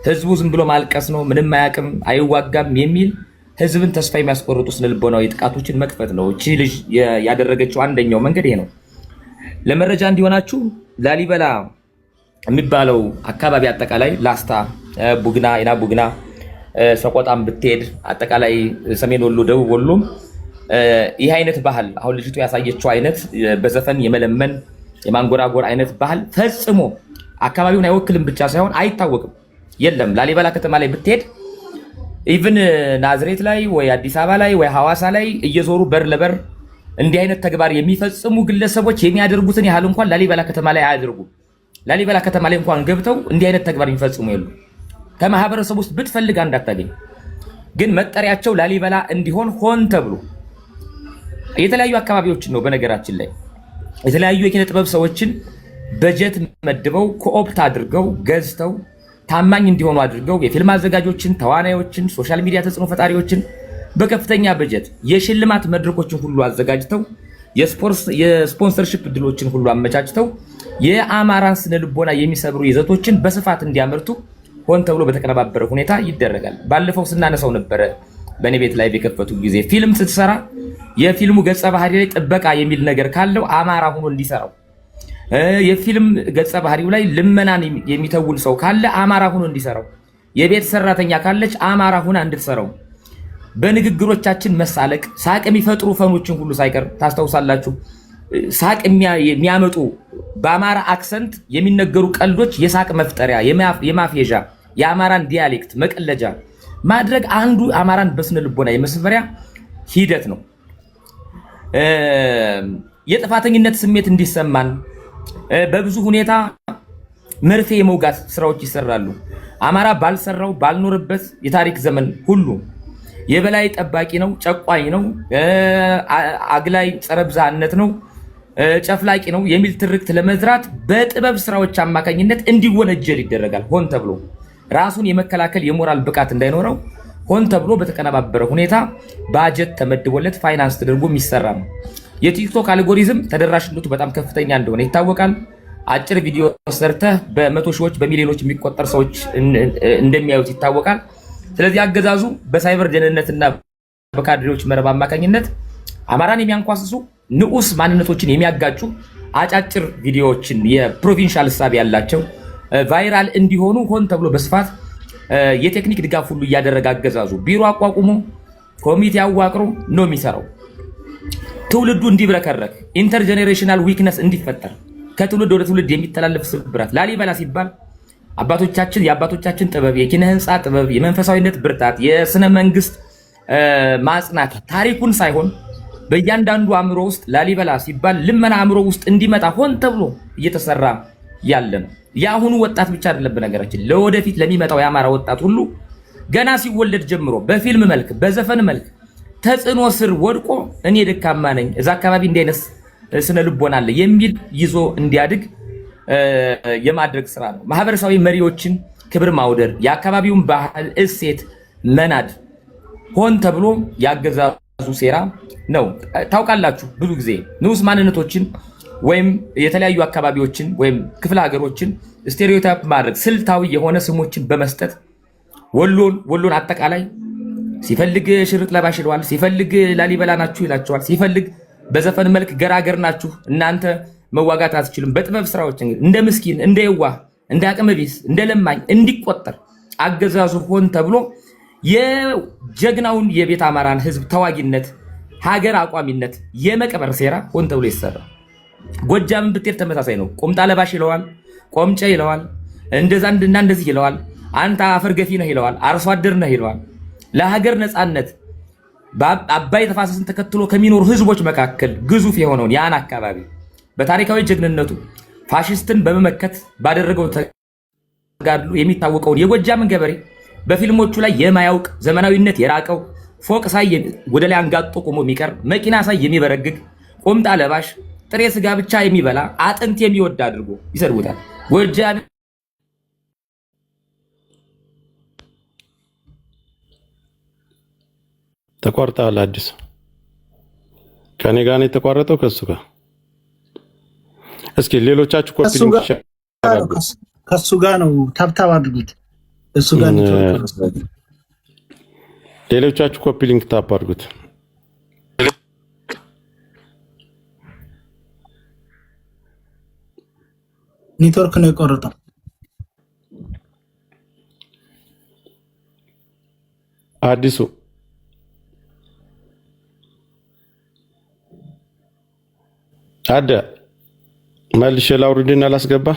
ህዝቡ ዝም ብሎ ማልቀስ ነው፣ ምንም አያውቅም፣ አይዋጋም የሚል ህዝብን ተስፋ የሚያስቆርጡ ስነ ልቦናዊ ጥቃቶችን መክፈት ነው። እቺ ልጅ ያደረገችው አንደኛው መንገድ ይሄ ነው። ለመረጃ እንዲሆናችሁ ላሊበላ የሚባለው አካባቢ አጠቃላይ ላስታ፣ ቡግና፣ ኢና ቡግና፣ ሰቆጣም ብትሄድ አጠቃላይ ሰሜን ወሎ፣ ደቡብ ወሎም ይህ አይነት ባህል አሁን ልጅቱ ያሳየችው አይነት በዘፈን የመለመን የማንጎራጎር አይነት ባህል ፈጽሞ አካባቢውን አይወክልም ብቻ ሳይሆን አይታወቅም፣ የለም። ላሊበላ ከተማ ላይ ብትሄድ ኢቭን ናዝሬት ላይ ወይ አዲስ አበባ ላይ ወይ ሐዋሳ ላይ እየዞሩ በር ለበር እንዲህ አይነት ተግባር የሚፈጽሙ ግለሰቦች የሚያደርጉትን ያህል እንኳን ላሊበላ ከተማ ላይ አያደርጉም። ላሊበላ ከተማ ላይ እንኳን ገብተው እንዲህ አይነት ተግባር የሚፈጽሙ የሉ። ከማህበረሰብ ውስጥ ብትፈልግ እንዳታገኝ። ግን መጠሪያቸው ላሊበላ እንዲሆን ሆን ተብሎ የተለያዩ አካባቢዎችን ነው በነገራችን ላይ የተለያዩ የኪነ ጥበብ ሰዎችን በጀት መድበው ኮኦፕት አድርገው ገዝተው ታማኝ እንዲሆኑ አድርገው የፊልም አዘጋጆችን፣ ተዋናዮችን፣ ሶሻል ሚዲያ ተጽዕኖ ፈጣሪዎችን በከፍተኛ በጀት የሽልማት መድረኮችን ሁሉ አዘጋጅተው የስፖንሰርሺፕ እድሎችን ሁሉ አመቻችተው የአማራን ስነ ልቦና የሚሰብሩ ይዘቶችን በስፋት እንዲያመርቱ ሆን ተብሎ በተቀነባበረ ሁኔታ ይደረጋል። ባለፈው ስናነሳው ነበረ። በእኔ ቤት ላይ በከፈቱ ጊዜ ፊልም ስትሰራ የፊልሙ ገጸ ባህሪ ላይ ጥበቃ የሚል ነገር ካለው አማራ ሆኖ እንዲሰራው፣ የፊልም ገጸ ባህሪው ላይ ልመናን የሚተውን ሰው ካለ አማራ ሆኖ እንዲሰራው፣ የቤት ሰራተኛ ካለች አማራ ሆና እንድትሰራው፣ በንግግሮቻችን መሳለቅ ሳቅ የሚፈጥሩ ፈኖችን ሁሉ ሳይቀር ታስታውሳላችሁ። ሳቅ የሚያመጡ በአማራ አክሰንት የሚነገሩ ቀልዶች የሳቅ መፍጠሪያ የማፌዣ የአማራን ዲያሌክት መቀለጃ ማድረግ አንዱ አማራን በስነ ልቦና የመስፈሪያ ሂደት ነው። የጥፋተኝነት ስሜት እንዲሰማን በብዙ ሁኔታ መርፌ የመውጋት ስራዎች ይሰራሉ። አማራ ባልሰራው ባልኖርበት የታሪክ ዘመን ሁሉ የበላይ ጠባቂ ነው፣ ጨቋኝ ነው፣ አግላይ ጸረ ብዝሃነት ነው፣ ጨፍላቂ ነው የሚል ትርክት ለመዝራት በጥበብ ስራዎች አማካኝነት እንዲወነጀል ይደረጋል። ሆን ተብሎ ራሱን የመከላከል የሞራል ብቃት እንዳይኖረው ሆን ተብሎ በተቀነባበረ ሁኔታ ባጀት ተመድቦለት ፋይናንስ ተደርጎ የሚሰራ ነው። የቲክቶክ አልጎሪዝም ተደራሽነቱ በጣም ከፍተኛ እንደሆነ ይታወቃል። አጭር ቪዲዮ ሰርተህ በመቶ ሺዎች በሚሊዮኖች የሚቆጠር ሰዎች እንደሚያዩት ይታወቃል። ስለዚህ አገዛዙ በሳይበር ደህንነትና በካድሬዎች መረብ አማካኝነት አማራን የሚያንኳስሱ ንዑስ ማንነቶችን የሚያጋጩ አጫጭር ቪዲዮዎችን የፕሮቪንሻል ሀሳብ ያላቸው ቫይራል እንዲሆኑ ሆን ተብሎ በስፋት የቴክኒክ ድጋፍ ሁሉ እያደረገ አገዛዙ ቢሮ አቋቁሞ ኮሚቴ አዋቅሮ ነው የሚሰራው። ትውልዱ እንዲብረከረክ ኢንተርጀኔሬሽናል ዊክነስ እንዲፈጠር ከትውልድ ወደ ትውልድ የሚተላለፍ ስብራት። ላሊበላ ሲባል አባቶቻችን የአባቶቻችን ጥበብ፣ የኪነ ህንፃ ጥበብ፣ የመንፈሳዊነት ብርታት፣ የስነ መንግስት ማጽናት ታሪኩን ሳይሆን በእያንዳንዱ አእምሮ ውስጥ ላሊበላ ሲባል ልመና አእምሮ ውስጥ እንዲመጣ ሆን ተብሎ እየተሰራ ያለ ነው። የአሁኑ ወጣት ብቻ አይደለም፣ በነገራችን ለወደፊት ለሚመጣው የአማራ ወጣት ሁሉ ገና ሲወለድ ጀምሮ በፊልም መልክ በዘፈን መልክ ተጽዕኖ ስር ወድቆ እኔ ደካማ ነኝ እዛ አካባቢ እንዲህ አይነት ስነ ልቦና አለ የሚል ይዞ እንዲያድግ የማድረግ ስራ ነው። ማህበረሰባዊ መሪዎችን ክብር ማውደር፣ የአካባቢውን ባህል እሴት መናድ ሆን ተብሎ ያገዛዙ ሴራ ነው። ታውቃላችሁ፣ ብዙ ጊዜ ንዑስ ማንነቶችን ወይም የተለያዩ አካባቢዎችን ወይም ክፍለ ሀገሮችን ስቴሪዮታይፕ ማድረግ ስልታዊ የሆነ ስሞችን በመስጠት ወሎን አጠቃላይ ሲፈልግ ሽርጥ ለባሽ ይለዋል፣ ሲፈልግ ላሊበላ ናችሁ ይላቸዋል፣ ሲፈልግ በዘፈን መልክ ገራገር ናችሁ እናንተ መዋጋት አትችሉም። በጥበብ ስራዎች እንደ ምስኪን፣ እንደ የዋህ፣ እንደ አቅመ ቢስ፣ እንደ ለማኝ እንዲቆጠር አገዛዙ ሆን ተብሎ የጀግናውን የቤት አማራን ህዝብ ተዋጊነት ሀገር አቋሚነት የመቀበር ሴራ ሆን ተብሎ ይሰራ። ጎጃምን ብትሄድ ተመሳሳይ ነው። ቁምጣ ለባሽ ይለዋል፣ ቆምጨ ይለዋል፣ እንደዛ እና እንደዚህ ይለዋል፣ አንተ አፈር ገፊ ነህ ይለዋል፣ አርሶ አደር ነህ ይለዋል። ለሀገር ነፃነት አባይ ተፋሰስን ተከትሎ ከሚኖሩ ህዝቦች መካከል ግዙፍ የሆነውን ያን አካባቢ በታሪካዊ ጀግንነቱ ፋሽስትን በመመከት ባደረገው ተጋድሎ የሚታወቀውን የጎጃምን ገበሬ በፊልሞቹ ላይ የማያውቅ ዘመናዊነት የራቀው ፎቅ ሳይ ወደ ላይ አንጋጦ ቆሞ የሚቀር መኪና ሳይ የሚበረግግ ቁምጣ ለባሽ ጥሬ ስጋ ብቻ የሚበላ አጥንት የሚወድ አድርጎ ይሰድቡታል። ጎጃም ተቋርጠዋል። አዲስ ከኔ ጋር ነው የተቋረጠው ከሱ ጋር። እስኪ ሌሎቻችሁ ኮፒ ሊንክ ከሱ ጋር ነው ታብታብ አድርጉት። እሱ ጋር ነው። ሌሎቻችሁ ኮፒ ሊንክ ታፕ አድርጉት። ኔትወርክ ነው የቆረጠው። አዲሱ አደ መልሼ ላውርድና ላስገባ።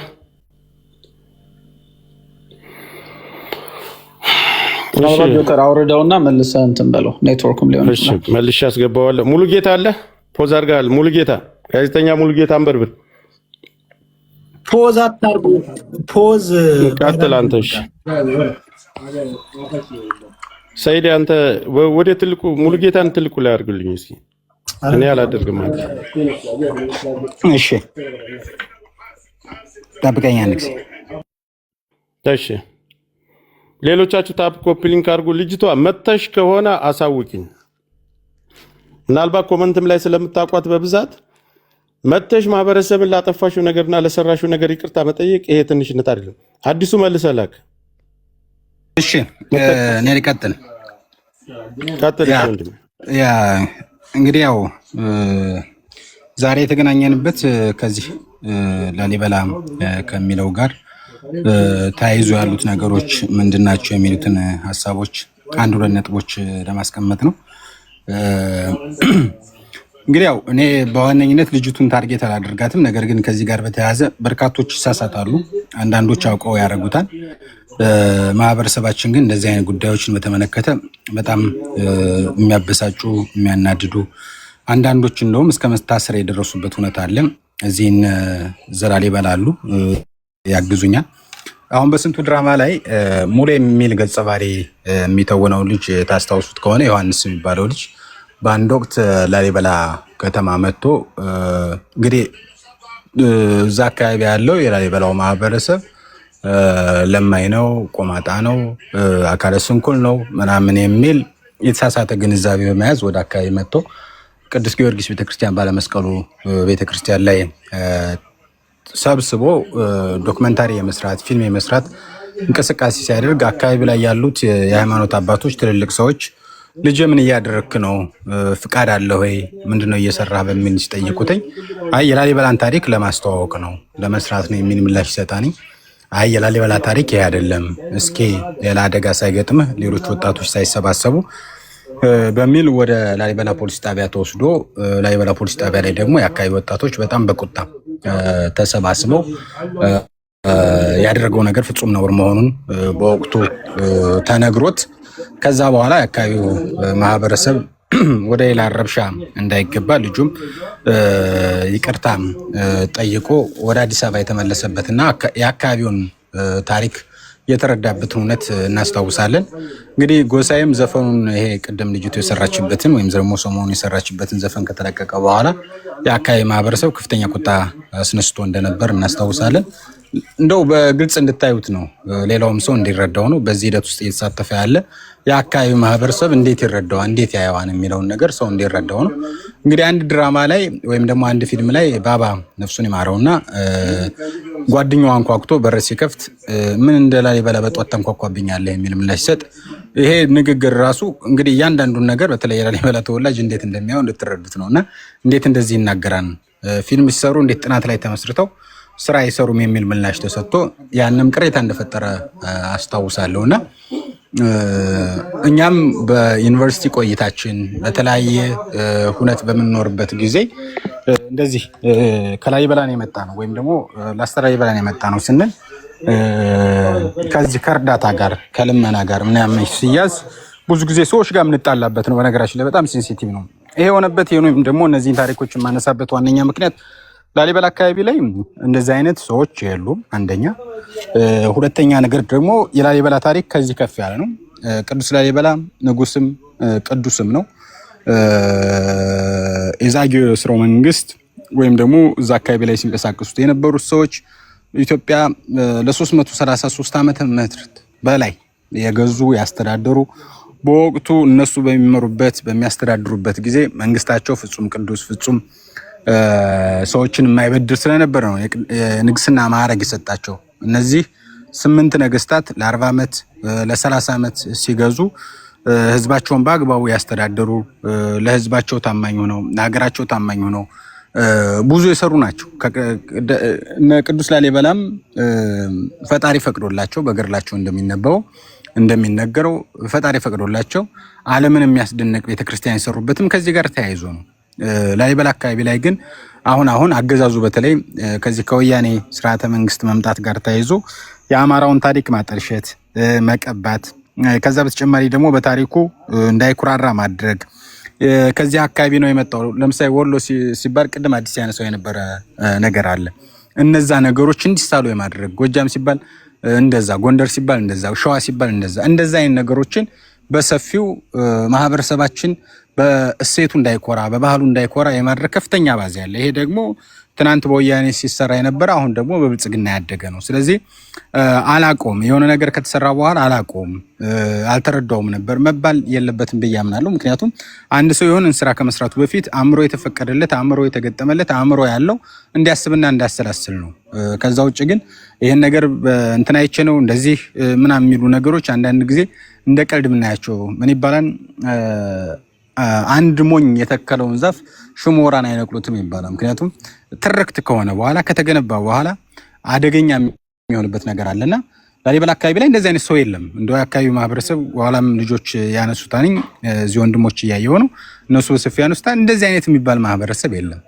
ዶክተር አውርደውና መልሰህ እንትን በለው። ኔትወርኩም ሊሆን ይችላል። መልሼ አስገባዋለሁ። ሙሉ ጌታ አለ ፖዝ አድርጋል። ሙሉ ጌታ ጋዜጠኛ ሙሉ ጌታ አንበርብር። ፖዝ አታርጉ። ፖዝ ቀጥል አንተ። እሺ ሰይድ አንተ ወደ ትልቁ ሙሉ ጌታን ትልቁ ላይ አድርግልኝ እስኪ። እኔ አላደርግም ማለት እሺ፣ ጠብቀኝ አንድ ጊዜ። እሺ ሌሎቻችሁ ታፕ ኮፒ ሊንክ አድርጉ። ልጅቷ መተሽ ከሆነ አሳውቂኝ። ምናልባት ኮመንትም ላይ ስለምታቋት በብዛት መተሽ ማህበረሰብን ላጠፋሽው ነገርና ለሰራሽው ነገር ይቅርታ መጠየቅ ይሄ ትንሽነት አይደለም። አዲሱ መልሰላክ እሺ እኔ ልቀጥል። ያ እንግዲህ ያው ዛሬ የተገናኘንበት ከዚህ ላሊበላ ከሚለው ጋር ተያይዞ ያሉት ነገሮች ምንድናቸው የሚሉትን ሐሳቦች አንድ ሁለት ነጥቦች ለማስቀመጥ ነው። እንግዲህ ያው እኔ በዋነኝነት ልጅቱን ታርጌት አላደርጋትም። ነገር ግን ከዚህ ጋር በተያያዘ በርካቶች ይሳሳታሉ፣ አንዳንዶች አውቀው ያደርጉታል። ማህበረሰባችን ግን እንደዚህ አይነት ጉዳዮችን በተመለከተ በጣም የሚያበሳጩ የሚያናድዱ፣ አንዳንዶች እንደውም እስከ መታሰር የደረሱበት ሁኔታ አለ። እዚህን ዘላሌ ይበላሉ ያግዙኛል። አሁን በስንቱ ድራማ ላይ ሙሌ የሚል ገጸ ባህሪ የሚተውነው ልጅ ታስታውሱት ከሆነ ዮሐንስ የሚባለው ልጅ በአንድ ወቅት ላሊበላ ከተማ መጥቶ እንግዲህ እዛ አካባቢ ያለው የላሊበላው ማህበረሰብ ለማኝ ነው፣ ቆማጣ ነው፣ አካለ ስንኩል ነው ምናምን የሚል የተሳሳተ ግንዛቤ በመያዝ ወደ አካባቢ መጥቶ ቅዱስ ጊዮርጊስ ቤተክርስቲያን ባለመስቀሉ ቤተክርስቲያን ላይ ሰብስቦ ዶክመንታሪ የመስራት ፊልም የመስራት እንቅስቃሴ ሲያደርግ አካባቢ ላይ ያሉት የሃይማኖት አባቶች፣ ትልልቅ ሰዎች ልጅ ምን እያደረክ ነው? ፍቃድ አለ ወይ? ምንድነው እየሰራህ በሚል ሲጠይቁትኝ አይ የላሊበላን ታሪክ ለማስተዋወቅ ነው ለመስራት ነው የሚል ምላሽ ይሰጣኒ። አይ የላሊበላ ታሪክ ይሄ አይደለም፣ እስኪ ሌላ አደጋ ሳይገጥምህ ሌሎች ወጣቶች ሳይሰባሰቡ በሚል ወደ ላሊበላ ፖሊስ ጣቢያ ተወስዶ ላሊበላ ፖሊስ ጣቢያ ላይ ደግሞ የአካባቢ ወጣቶች በጣም በቁጣ ተሰባስበው ያደረገው ነገር ፍጹም ነውር መሆኑን በወቅቱ ተነግሮት ከዛ በኋላ የአካባቢው ማህበረሰብ ወደ ሌላ ረብሻ እንዳይገባ ልጁም ይቅርታ ጠይቆ ወደ አዲስ አበባ የተመለሰበትና የአካባቢውን ታሪክ የተረዳበትን እውነት እናስታውሳለን። እንግዲህ ጎሳዬም ዘፈኑን ይሄ ቅድም ልጅቱ የሰራችበትን ወይም ደግሞ ሰሞኑን የሰራችበትን ዘፈን ከተለቀቀ በኋላ የአካባቢ ማህበረሰብ ከፍተኛ ቁጣ አስነስቶ እንደነበር እናስታውሳለን። እንደው በግልጽ እንድታዩት ነው፣ ሌላውም ሰው እንዲረዳው ነው። በዚህ ሂደት ውስጥ እየተሳተፈ ያለ የአካባቢ ማህበረሰብ እንዴት ይረዳዋል፣ እንዴት ያየዋን የሚለውን ነገር ሰው እንዲረዳው ነው። እንግዲህ አንድ ድራማ ላይ ወይም ደግሞ አንድ ፊልም ላይ ባባ ነፍሱን ይማረውና ጓደኛው አንኳኩቶ በር ሲከፍት ምን እንደ ላሊበላ በጧት ተንኳኳብኛለህ የሚል ምላሽ ሲሰጥ ይሄ ንግግር ራሱ እንግዲህ እያንዳንዱን ነገር በተለይ የላሊበላ ተወላጅ እንዴት እንደሚያው እንድትረዱት ነውና እንዴት እንደዚህ ይናገራል፣ ፊልም ሲሰሩ እንዴት ጥናት ላይ ተመስርተው ስራ አይሰሩም የሚል ምላሽ ተሰጥቶ ያንም ቅሬታ እንደፈጠረ አስታውሳለሁና እኛም በዩኒቨርሲቲ ቆይታችን በተለያየ ሁነት በምንኖርበት ጊዜ እንደዚህ ከላሊበላ የመጣ ነው ወይም ደግሞ ላሊበላ የመጣ ነው ስንል ከዚህ ከእርዳታ ጋር ከልመና ጋር ምናምን ሲያዝ ብዙ ጊዜ ሰዎች ጋር የምንጣላበት ነው። በነገራችን ላይ በጣም ሴንሲቲቭ ነው ይሄ የሆነበት። ወይም ደግሞ እነዚህን ታሪኮች የማነሳበት ዋነኛ ምክንያት ላሊበላ አካባቢ ላይ እንደዚህ አይነት ሰዎች የሉም፣ አንደኛ። ሁለተኛ ነገር ደግሞ የላሊበላ ታሪክ ከዚህ ከፍ ያለ ነው። ቅዱስ ላሊበላ ንጉስም ቅዱስም ነው። የዛጌው ስርወ መንግስት ወይም ደግሞ እዛ አካባቢ ላይ ሲንቀሳቀሱት የነበሩት ሰዎች ኢትዮጵያ ለ333 ዓመተ ምህረት በላይ የገዙ ያስተዳደሩ፣ በወቅቱ እነሱ በሚመሩበት በሚያስተዳድሩበት ጊዜ መንግስታቸው ፍጹም ቅዱስ ፍጹም ሰዎችን የማይበድር ስለነበር ነው የንግስና ማዕረግ የሰጣቸው። እነዚህ 8 ነገስታት ለ40 ዓመት ለ30 ዓመት ሲገዙ ህዝባቸውን በአግባቡ ያስተዳደሩ፣ ለህዝባቸው ታማኝ ሆነው ለሀገራቸው ታማኝ ሆነው ብዙ የሰሩ ናቸው። ቅዱስ ላሊበላም ፈጣሪ ፈቅዶላቸው በገድላቸው እንደሚነገረው ፈጣሪ ፈቅዶላቸው ዓለምን የሚያስደንቅ ቤተክርስቲያን የሰሩበትም ከዚህ ጋር ተያይዞ ነው። ላሊበላ አካባቢ ላይ ግን አሁን አገዛዙ በተለይ ከዚህ ከወያኔ ስርዓተ መንግስት መምጣት ጋር ተያይዞ የአማራውን ታሪክ ማጠልሸት፣ መቀባት፣ ከዛ በተጨማሪ ደግሞ በታሪኩ እንዳይኩራራ ማድረግ። ከዚህ አካባቢ ነው የመጣው። ለምሳሌ ወሎ ሲባል ቅድም አዲስ ያነሳው የነበረ ነገር አለ። እነዛ ነገሮች እንዲሳሉ የማድረግ ጎጃም ሲባል እንደዛ፣ ጎንደር ሲባል እንደዛ፣ ሸዋ ሲባል እንደዛ አይነት ነገሮችን በሰፊው ማህበረሰባችን በእሴቱ እንዳይኮራ በባህሉ እንዳይኮራ የማድረግ ከፍተኛ ባዝ ያለ። ይሄ ደግሞ ትናንት በወያኔ ሲሰራ የነበረ አሁን ደግሞ በብልጽግና ያደገ ነው። ስለዚህ አላቆም የሆነ ነገር ከተሰራ በኋላ አላቆም አልተረዳውም ነበር መባል የለበትም ብዬ አምናለሁ። ምክንያቱም አንድ ሰው የሆነን ስራ ከመስራቱ በፊት አእምሮ የተፈቀደለት አእምሮ የተገጠመለት አእምሮ ያለው እንዲያስብና እንዲያሰላስል ነው። ከዛ ውጭ ግን ይሄን ነገር እንትና አይቼ ነው እንደዚህ ምናምን የሚሉ ነገሮች አንዳንድ ጊዜ እንደ ቀልድ የምናያቸው ምን ይባላል አንድ ሞኝ የተከለውን ዛፍ ሽሞራን አይነቅሉትም ይባላል። ምክንያቱም ትርክት ከሆነ በኋላ ከተገነባ በኋላ አደገኛ የሚሆንበት ነገር አለና ላሊበላ አካባቢ ላይ እንደዚህ አይነት ሰው የለም። እንደው አካባቢ ማህበረሰብ በኋላም ልጆች ያነሱታኝ እዚህ ወንድሞች እያየው ነው እነሱ በሰፊ ያነሱታል። እንደዚህ አይነት የሚባል ማህበረሰብ የለም።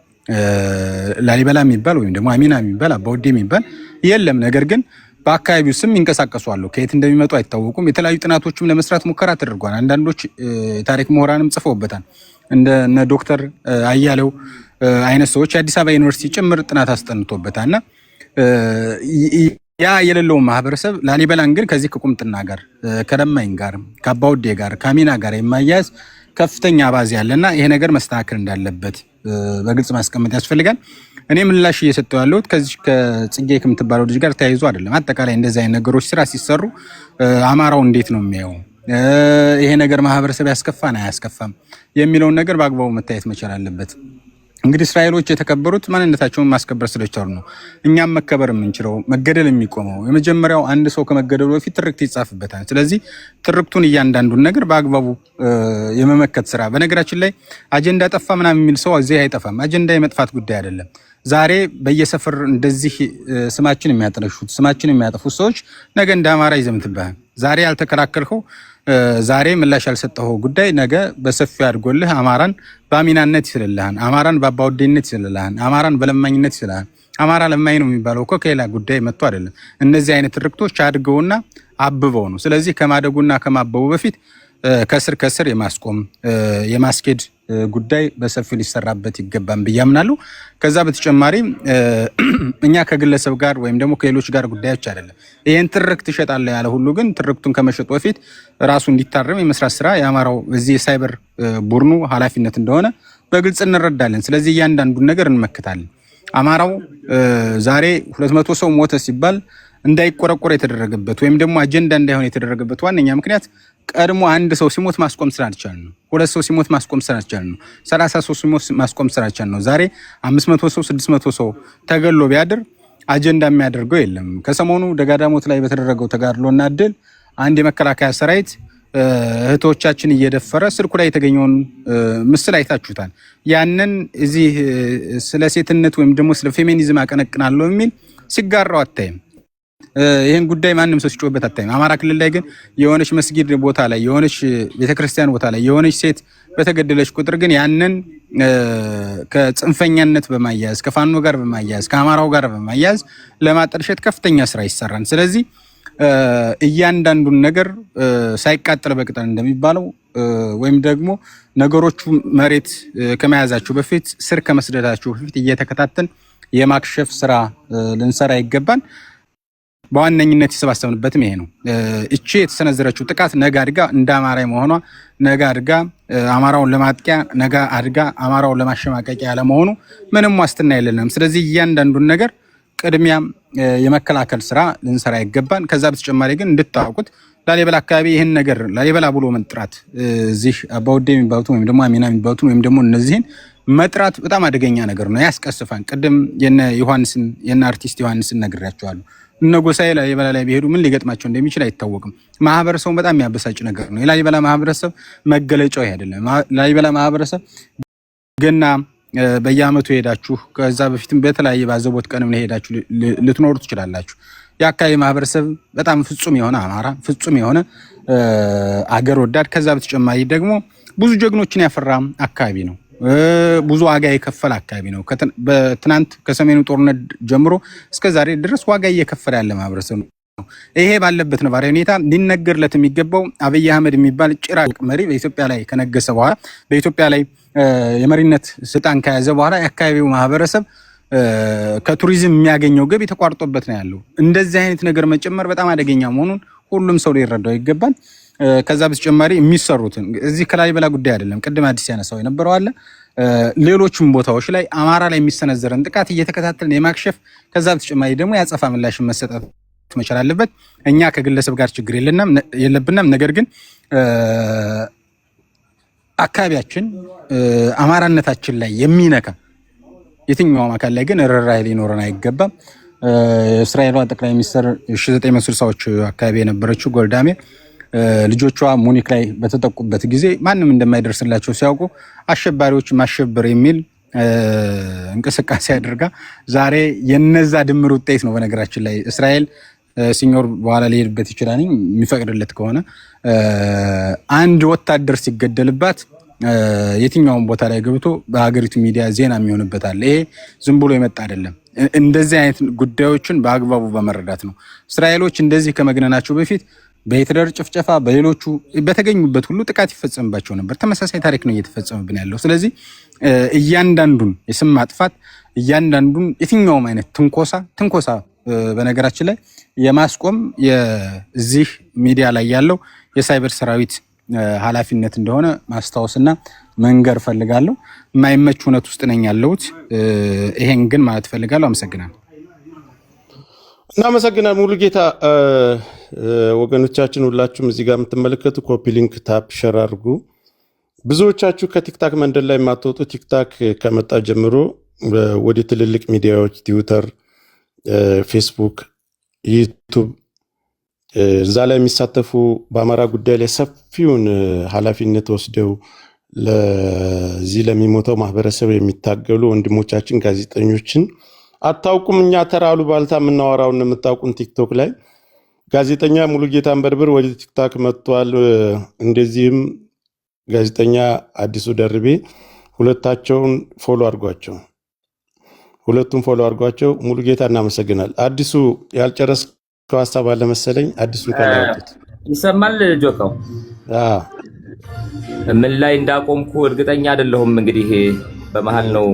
ላሊበላ የሚባል ወይም ደግሞ አሚና የሚባል አባውዴ የሚባል የለም። ነገር ግን በአካባቢው ስም ይንቀሳቀሱ አሉ። ከየት እንደሚመጡ አይታወቁም። የተለያዩ ጥናቶችም ለመስራት ሙከራ ተደርጓል። አንዳንዶች የታሪክ ምሁራንም ጽፈውበታል። እንደነ ዶክተር አያሌው አይነት ሰዎች የአዲስ አበባ ዩኒቨርሲቲ ጭምር ጥናት አስጠንቶበታልና ያ የሌለው ማህበረሰብ ላሊበላን ግን ከዚህ ከቁምጥና ጋር ከለማኝ ጋር ከአባውዴ ጋር ከአሚና ጋር የማያያዝ ከፍተኛ አባዜ ያለና ይሄ ነገር መስተካከል እንዳለበት በግልጽ ማስቀመጥ ያስፈልጋል። እኔ ምላሽ እየሰጠው ያለሁት ከዚህ ከጽጌ ከምትባለው ልጅ ጋር ተያይዞ አይደለም። አጠቃላይ እንደዚህ አይነት ነገሮች ስራ ሲሰሩ አማራው እንዴት ነው የሚያየው፣ ይሄ ነገር ማህበረሰብ ያስከፋን አያስከፋም የሚለውን ነገር በአግባቡ መታየት መቻል አለበት። እንግዲህ እስራኤሎች የተከበሩት ማንነታቸውን ማስከበር ስለቻሉ ነው። እኛም መከበር የምንችለው መገደል የሚቆመው የመጀመሪያው አንድ ሰው ከመገደሉ በፊት ትርክት ይጻፍበታል። ስለዚህ ትርክቱን እያንዳንዱን ነገር በአግባቡ የመመከት ስራ። በነገራችን ላይ አጀንዳ ጠፋ ምናምን የሚል ሰው እዚህ አይጠፋም። አጀንዳ የመጥፋት ጉዳይ አይደለም። ዛሬ በየሰፈር እንደዚህ ስማችን የሚያጠለሹት ስማችን የሚያጠፉት ሰዎች ነገ እንደ አማራ ይዘምትብሃል። ዛሬ ያልተከላከልከው ዛሬ ምላሽ ያልሰጠው ጉዳይ ነገ በሰፊው አድርጎልህ አማራን በአሚናነት ይስልልሃል፣ አማራን በአባውዴነት ይስልልሃል፣ አማራን በለማኝነት ይስልልሃል። አማራ ለማኝ ነው የሚባለው እኮ ከሌላ ጉዳይ መጥቶ አይደለም። እነዚህ አይነት ትርክቶች አድገውና አብበው ነው። ስለዚህ ከማደጉና ከማበቡ በፊት ከስር የማስቆም የማስኬድ ጉዳይ በሰፊው ሊሰራበት ይገባል ብዬ አምናለሁ። ከዛ በተጨማሪ እኛ ከግለሰብ ጋር ወይም ደግሞ ከሌሎች ጋር ጉዳዮች አይደለም። ይሄን ትርክት ይሸጣል ያለ ሁሉ ግን ትርክቱን ከመሸጡ በፊት ራሱ እንዲታረም የመስራት ስራ የአማራው እዚህ የሳይበር ቡድኑ ኃላፊነት እንደሆነ በግልጽ እንረዳለን። ስለዚህ እያንዳንዱን ነገር እንመክታለን። አማራው ዛሬ 200 ሰው ሞተ ሲባል እንዳይቆረቆር የተደረገበት ወይም ደግሞ አጀንዳ እንዳይሆን የተደረገበት ዋነኛ ምክንያት ቀድሞ አንድ ሰው ሲሞት ማስቆም ስላልቻልን ነው። 2 ሰው ሲሞት ማስቆም ስላልቻልን ነው። 30 ሰው ሲሞት ማስቆም ስላልቻልን ነው። ዛሬ 500 ሰው 600 ሰው ተገሎ ቢያድር አጀንዳ የሚያደርገው የለም። ከሰሞኑ ደጋዳሞት ላይ በተደረገው ተጋድሎና ድል አንድ የመከላከያ ሰራዊት እህቶቻችን እየደፈረ ስልኩ ላይ የተገኘውን ምስል አይታችሁታል። ያንን እዚህ ስለ ሴትነት ወይም ደግሞ ስለ ፌሚኒዝም አቀነቅናለሁ የሚል ሲጋራው አታይም። ይሄን ጉዳይ ማንም ሰው ሲጮህበት አታይም። አማራ ክልል ላይ ግን የሆነች መስጊድ ቦታ ላይ የሆነች ቤተክርስቲያን ቦታ ላይ የሆነች ሴት በተገደለች ቁጥር ግን ያንን ከጽንፈኛነት በማያያዝ ከፋኖ ጋር በማያያዝ ከአማራው ጋር በማያያዝ ለማጠልሸት ከፍተኛ ስራ ይሰራል። ስለዚህ እያንዳንዱን ነገር ሳይቃጠል በቅጠል እንደሚባለው ወይም ደግሞ ነገሮቹ መሬት ከመያዛቸው በፊት ስር ከመስደዳቸው በፊት እየተከታተል የማክሸፍ ስራ ልንሰራ ይገባል። በዋነኝነት የተሰባሰብንበትም ይሄ ነው። እቺ የተሰነዘረችው ጥቃት ነገ አድጋ እንደ አማራ መሆኗ ነገ አድጋ አማራውን ለማጥቂያ ነገ አድጋ አማራውን ለማሸማቀቂያ ያለመሆኑ ምንም ዋስትና የለንም። ስለዚህ እያንዳንዱን ነገር ቅድሚያ የመከላከል ስራ ልንሰራ ይገባል። ከዛ በተጨማሪ ግን እንድታውቁት ላሊበላ አካባቢ ይህን ነገር ላሊበላ ብሎ መጥራት እዚህ አባውዴ የሚባሉት ወይም ደግሞ አሚና የሚባሉት ወይም ደግሞ እነዚህን መጥራት በጣም አደገኛ ነገር ነው፣ ያስቀስፋል። ቅድም የነ አርቲስት ዮሐንስን ነግሬያቸዋለሁ። እነ ጎሳዬ ላሊበላ ላይ ቢሄዱ ምን ሊገጥማቸው እንደሚችል አይታወቅም። ማህበረሰቡን በጣም የሚያበሳጭ ነገር ነው። የላሊበላ ማህበረሰብ መገለጫው ይሄ አይደለም። ላሊበላ ማህበረሰብ ገና በየአመቱ ሄዳችሁ ከዛ በፊትም በተለያየ ባዘቦት ቀንም ሄዳችሁ ልትኖሩ ትችላላችሁ። የአካባቢ ማህበረሰብ በጣም ፍጹም የሆነ አማራ፣ ፍጹም የሆነ አገር ወዳድ፣ ከዛ በተጨማሪ ደግሞ ብዙ ጀግኖችን ያፈራ አካባቢ ነው። ብዙ ዋጋ የከፈለ አካባቢ ነው። በትናንት ከሰሜኑ ጦርነት ጀምሮ እስከ ዛሬ ድረስ ዋጋ እየከፈለ ያለ ማህበረሰብ ነው። ይሄ ባለበት ነባራዊ ሁኔታ ሊነገርለት የሚገባው አብይ አህመድ የሚባል ጭራቅ መሪ በኢትዮጵያ ላይ ከነገሰ በኋላ በኢትዮጵያ ላይ የመሪነት ስልጣን ከያዘ በኋላ የአካባቢው ማህበረሰብ ከቱሪዝም የሚያገኘው ገቢ ተቋርጦበት ነው ያለው። እንደዚህ አይነት ነገር መጨመር በጣም አደገኛ መሆኑን ሁሉም ሰው ሊረዳው ይገባል። ከዛ በተጨማሪ የሚሰሩትን እዚህ ከላሊበላ ጉዳይ አይደለም፣ ቅድም አዲስ ያነሳው የነበረው አለ ሌሎችም ቦታዎች ላይ አማራ ላይ የሚሰነዘረን ጥቃት እየተከታተልን የማክሸፍ ከዛ በተጨማሪ ደግሞ ያጸፋ ምላሽን መሰጠት መቻል አለበት። እኛ ከግለሰብ ጋር ችግር የለብንም። ነገር ግን አካባቢያችን አማራነታችን ላይ የሚነካ የትኛውም አካል ላይ ግን ርህራሄ ሊኖረን አይገባም። እስራኤሏ ጠቅላይ ሚኒስትር 1960ዎች አካባቢ የነበረችው ጎልዳሜር ልጆቿ ሙኒክ ላይ በተጠቁበት ጊዜ ማንም እንደማይደርስላቸው ሲያውቁ አሸባሪዎች ማሸበር የሚል እንቅስቃሴ አድርጋ ዛሬ የነዛ ድምር ውጤት ነው። በነገራችን ላይ እስራኤል ሲኞር በኋላ ሊሄድበት ይችላል የሚፈቅድለት ከሆነ አንድ ወታደር ሲገደልባት የትኛውን ቦታ ላይ ገብቶ በሀገሪቱ ሚዲያ ዜና የሚሆንበት አለ። ይሄ ዝም ብሎ የመጣ አይደለም። እንደዚህ አይነት ጉዳዮችን በአግባቡ በመረዳት ነው። እስራኤሎች እንደዚህ ከመግነናቸው በፊት በሂትለር ጭፍጨፋ በሌሎቹ በተገኙበት ሁሉ ጥቃት ይፈጸምባቸው ነበር። ተመሳሳይ ታሪክ ነው እየተፈጸመብን ያለው። ስለዚህ እያንዳንዱን የስም ማጥፋት እያንዳንዱን የትኛውም አይነት ትንኮሳ በነገራችን ላይ የማስቆም የዚህ ሚዲያ ላይ ያለው የሳይበር ሰራዊት ኃላፊነት እንደሆነ ማስታወስና መንገር ፈልጋለሁ። የማይመች እውነት ውስጥ ነኝ ያለሁት። ይሄን ግን ማለት ፈልጋለሁ። አመሰግናለሁ። እናመሰግናለን ሙሉ ጌታ። ወገኖቻችን ሁላችሁም እዚህ ጋር የምትመለከቱ ኮፒ ሊንክ ታፕ ሸር አድርጉ። ብዙዎቻችሁ ከቲክታክ መንደር ላይ የማትወጡ ቲክታክ ከመጣ ጀምሮ ወደ ትልልቅ ሚዲያዎች ትዊተር፣ ፌስቡክ፣ ዩቱብ እዛ ላይ የሚሳተፉ በአማራ ጉዳይ ላይ ሰፊውን ኃላፊነት ወስደው ለዚህ ለሚሞተው ማህበረሰብ የሚታገሉ ወንድሞቻችን ጋዜጠኞችን አታውቁም። እኛ ተራሉ ባልታ የምናወራውን የምታውቁን ቲክቶክ ላይ ጋዜጠኛ ሙሉጌታ አንበርብር ወደ ቲክታክ መጥቷል። እንደዚህም ጋዜጠኛ አዲሱ ደርቤ ሁለታቸውን ፎሎ አድርጓቸው፣ ሁለቱም ፎሎ አድርጓቸው። ሙሉጌታ እናመሰግናል። አዲሱ ያልጨረስከው ሀሳብ አለ መሰለኝ። አዲሱን ካላወጡት ይሰማል። ጆካው ምን ላይ እንዳቆምኩ እርግጠኛ አይደለሁም። እንግዲህ በመሃል ነው